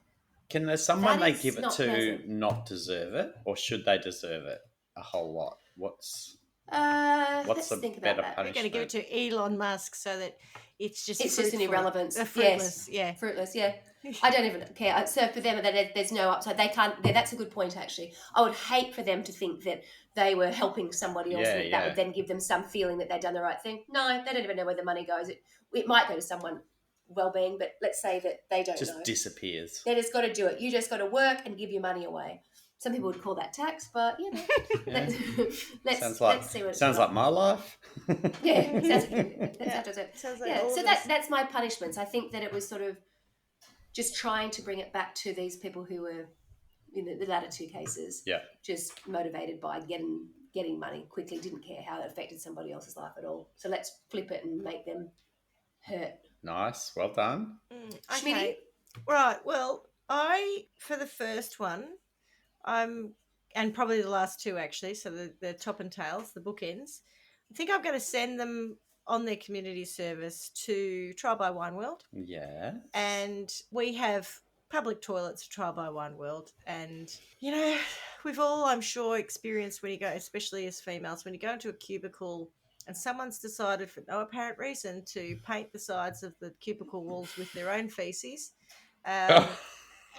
Can there someone they give it to pleasant. not deserve it, or should they deserve it a whole lot? What's let's the think about better that. punishment? We're going to give it to Elon Musk so that it's just an irrelevance. Fruitless. Yes. Yeah. Fruitless, yeah. I don't even care. So for them, there's no upside. They can't. That's a good point, actually. I would hate for them to think that they were helping somebody else, and that would then give them some feeling that they'd done the right thing. No, they don't even know where the money goes. It might go to someone well-being, but let's say that they don't just know. Disappears. They just got to do it. You just got to work and give your money away. Some people would call that tax, but let's see what it sounds like my life. Yeah, Sounds like so that's my punishments. I think that it was sort of just trying to bring it back to these people who were in the latter two cases, just motivated by getting money quickly, didn't care how it affected somebody else's life at all. So let's flip it and make them hurt. Nice, well done. Okay. Schmidty? Right, well, for the first one, and probably the last two actually, so the top and tails, the bookends, I think I'm going to send them on their community service to Trial by Wine World. Yeah. And we have public toilets at Trial by Wine World. And, we've all, I'm sure, experienced when you go, especially as females, when you go into a cubicle and someone's decided for no apparent reason to paint the sides of the cubicle walls with their own feces. And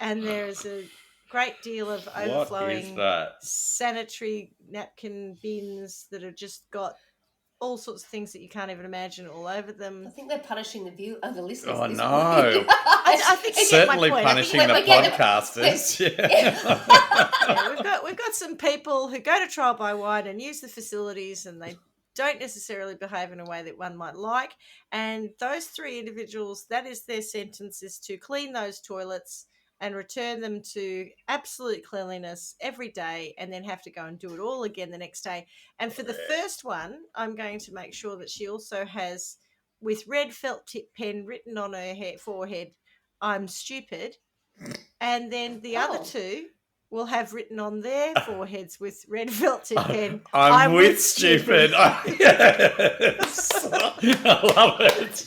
there's a great deal of overflowing sanitary napkin bins that have just got all sorts of things that you can't even imagine all over them. I think they're punishing the listeners. Oh, at this no. point. I think you get my Certainly point. I think punishing the we get the- podcasters. Yeah, we've got some people who go to trial by wine and use the facilities, and they don't necessarily behave in a way that one might like. And those 3 individuals, that is their sentence, is to clean those toilets and return them to absolute cleanliness every day, and then have to go and do it all again the next day. And for the first one, I'm going to make sure that she also has, with red felt tip pen written on her forehead, "I'm stupid." And then the other 2 will have written on their foreheads with red felt tip pen, I'm with stupid. Yes. I love it.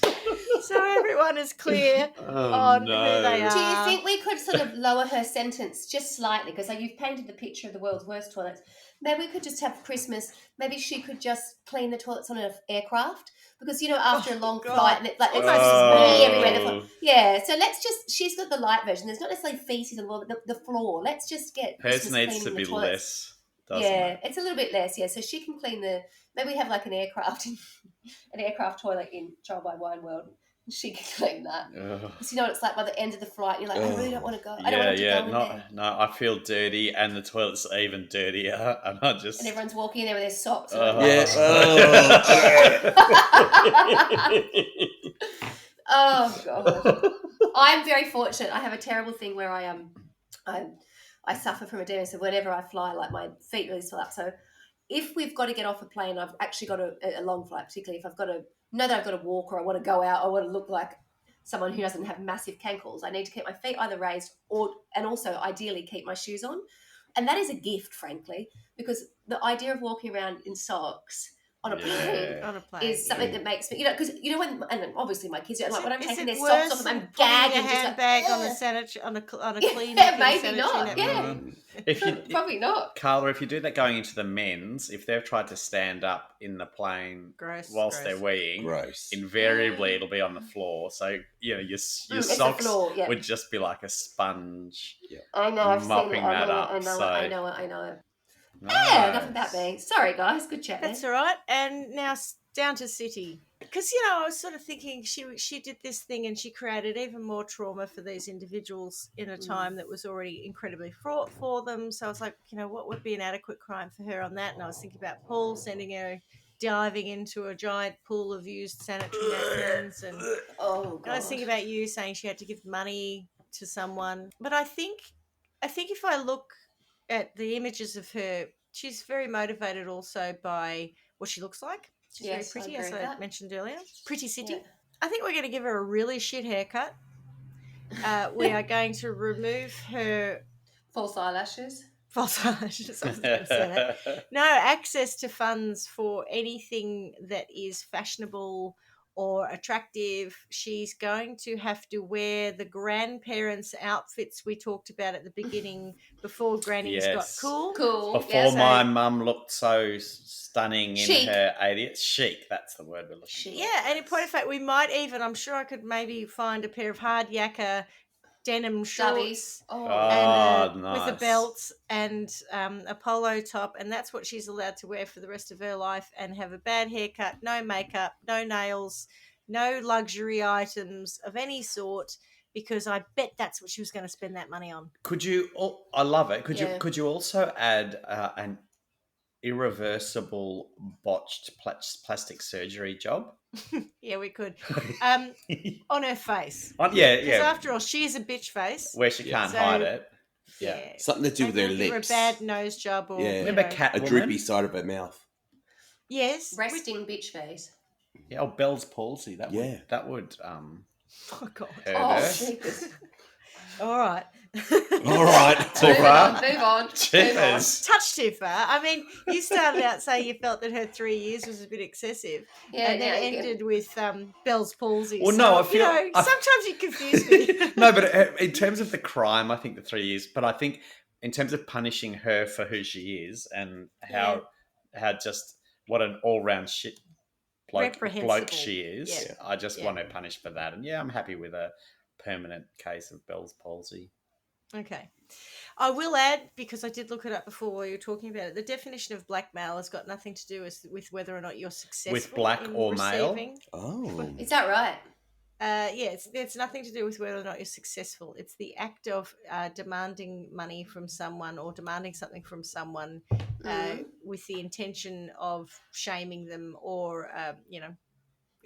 So everyone is clear on who they are. Do you think we could sort of lower her sentence just slightly? Because you've painted the picture of the world's worst toilets. Maybe we could just have Christmas. Maybe she could just clean the toilets on an aircraft. Because, after a long flight, and it's just everywhere. Yeah, so she's got the light version. There's not necessarily feces on the floor. Let's just get Hers Christmas needs to cleaning be the toilets. less, doesn't Yeah, it? it's a little bit less, so she can clean maybe we have like an aircraft toilet in Trial by Wine World. She can clean that. Because you know what it's like by the end of the flight, you're like, I really don't want to go. I don't want to go in there. No, I feel dirty, and the toilet's even dirtier, and I just... And everyone's walking in there with their socks. Oh, God. I'm very fortunate. I have a terrible thing where I suffer from edema, so whenever I fly, like my feet really swell up. So if we've got to get off a plane, I've actually got a long flight, particularly if I've got to know that I've got to walk, or I want to go out, or I want to look like someone who doesn't have massive cankles, I need to keep my feet either raised and also ideally keep my shoes on. And that is a gift, frankly, because the idea of walking around in socks on a plane is something that makes me, because when, and obviously my kids, when I'm taking their socks off, I'm gagging. A handbag on a clean. Maybe not. Yeah, probably not. Carla, if you do that going into the men's, if they've tried to stand up in the plane whilst they're weeing, invariably it'll be on the floor. So your socks would just be like a sponge. Yeah. I know. I've mopping seen it. that up. I know it. Nice. Yeah, enough about me. Sorry, guys. Good chat. That's all right. And now down to City. Because, I was sort of thinking she did this thing and she created even more trauma for these individuals in a time that was already incredibly fraught for them. So I was like, what would be an adequate crime for her on that? And I was thinking about Paul sending her diving into a giant pool of used sanitary napkins. And I was thinking about you saying she had to give money to someone. But I think if I look at the images of her, she's very motivated also by what she looks like. She's very pretty, as I mentioned earlier. Pretty City. Yeah. I think we're going to give her a really shit haircut. We are going to remove her... False eyelashes. I was going to say that. No access to funds for anything that is fashionable or attractive. She's going to have to wear the grandparents' outfits we talked about at the beginning before Granny's got cool. Before my mum looked so stunning in her 80s. Chic, that's the word we're looking for. Yeah, and in point of fact, we might even, I'm sure I could maybe find a pair of hard yakka denim shorts nice. With a belt and a polo top, and that's what she's allowed to wear for the rest of her life, and have a bad haircut, no makeup, no nails, no luxury items of any sort, because I bet that's what she was going to spend that money on. Could you? I love it. Could you also add an irreversible botched plastic surgery job? Yeah, we could. On her face. Yeah. Because after all, she is a bitch face. Where she can't hide it. Yeah. Something to do with her lips. Or a bad nose job. Or, remember Catwoman? A droopy side of her mouth. Yes. Resting bitch face. Yeah, or Bell's palsy. That would oh, God. hurt her. Jesus. All right. All right. Move on. Touch too far. I mean, you started out saying you felt that her 3 years was a bit excessive, and then ended with Bell's palsy. Well, so, no, I feel sometimes you confuse me. No, but in terms of the crime, I think the 3 years. But I think in terms of punishing her for who she is and how just what an all-round shit bloke she is, I just want her punished for that. And I'm happy with a permanent case of Bell's palsy. Okay. I will add, because I did look it up before while you were talking about it, the definition of blackmail has got nothing to do with whether or not you're successful With black in or male? receiving. Oh. Is that right? Yeah, it's nothing to do with whether or not you're successful. It's the act of demanding money from someone or demanding something from someone with the intention of shaming them or,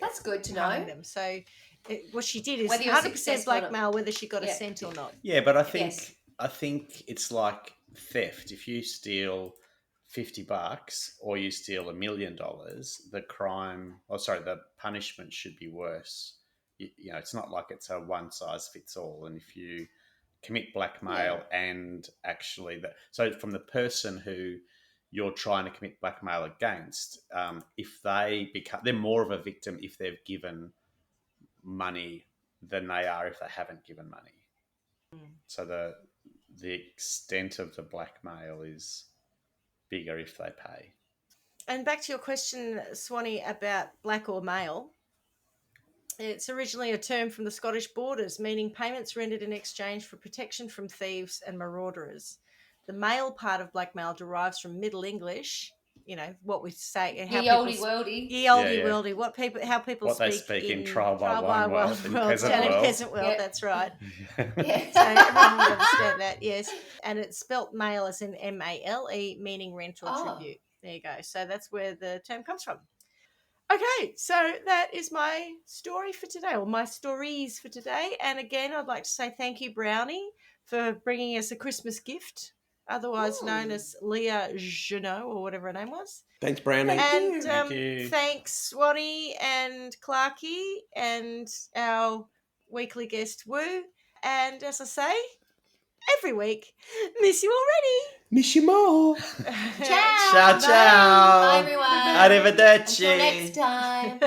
That's good to harming know. them. So what she did is Whether you're 100% successful or not. blackmail, whether she got a Yeah. cent or not. Yeah, but Yes. I think it's like theft. If you steal $50 or you steal $1 million, the punishment should be worse. You know, it's not like it's a one size fits all. And if you commit blackmail and actually so from the person who you're trying to commit blackmail against, if they're more of a victim if they've given money than they are if they haven't given money. So the extent of the blackmail is bigger if they pay. And back to your question, Swanee, about black or male. It's originally a term from the Scottish borders, meaning payments rendered in exchange for protection from thieves and marauders. The male part of blackmail derives from Middle English, what we say, how Ye olde worldy. Ye olde Yeah, yeah. worldy, how people What they speak in trial by one world, in down peasant in world. peasant world. Yeah. That's right. Yeah. So everyone will understand that, yes. And it's spelt male as in MALE, meaning rent or tribute. There you go. So that's where the term comes from. Okay, so that is my story for today, or my stories for today. And again, I'd like to say thank you, Brownie, for bringing us a Christmas gift, otherwise known as Leah Jeannot, or whatever her name was. Thanks, Brownie. And Thank you. thanks, Swanee and Clarky, and our weekly guest, Woo. And as I say, every week, miss you already. Miss you more. Ciao. Ciao, ciao. Bye, everyone. Arrivederci. Until next time.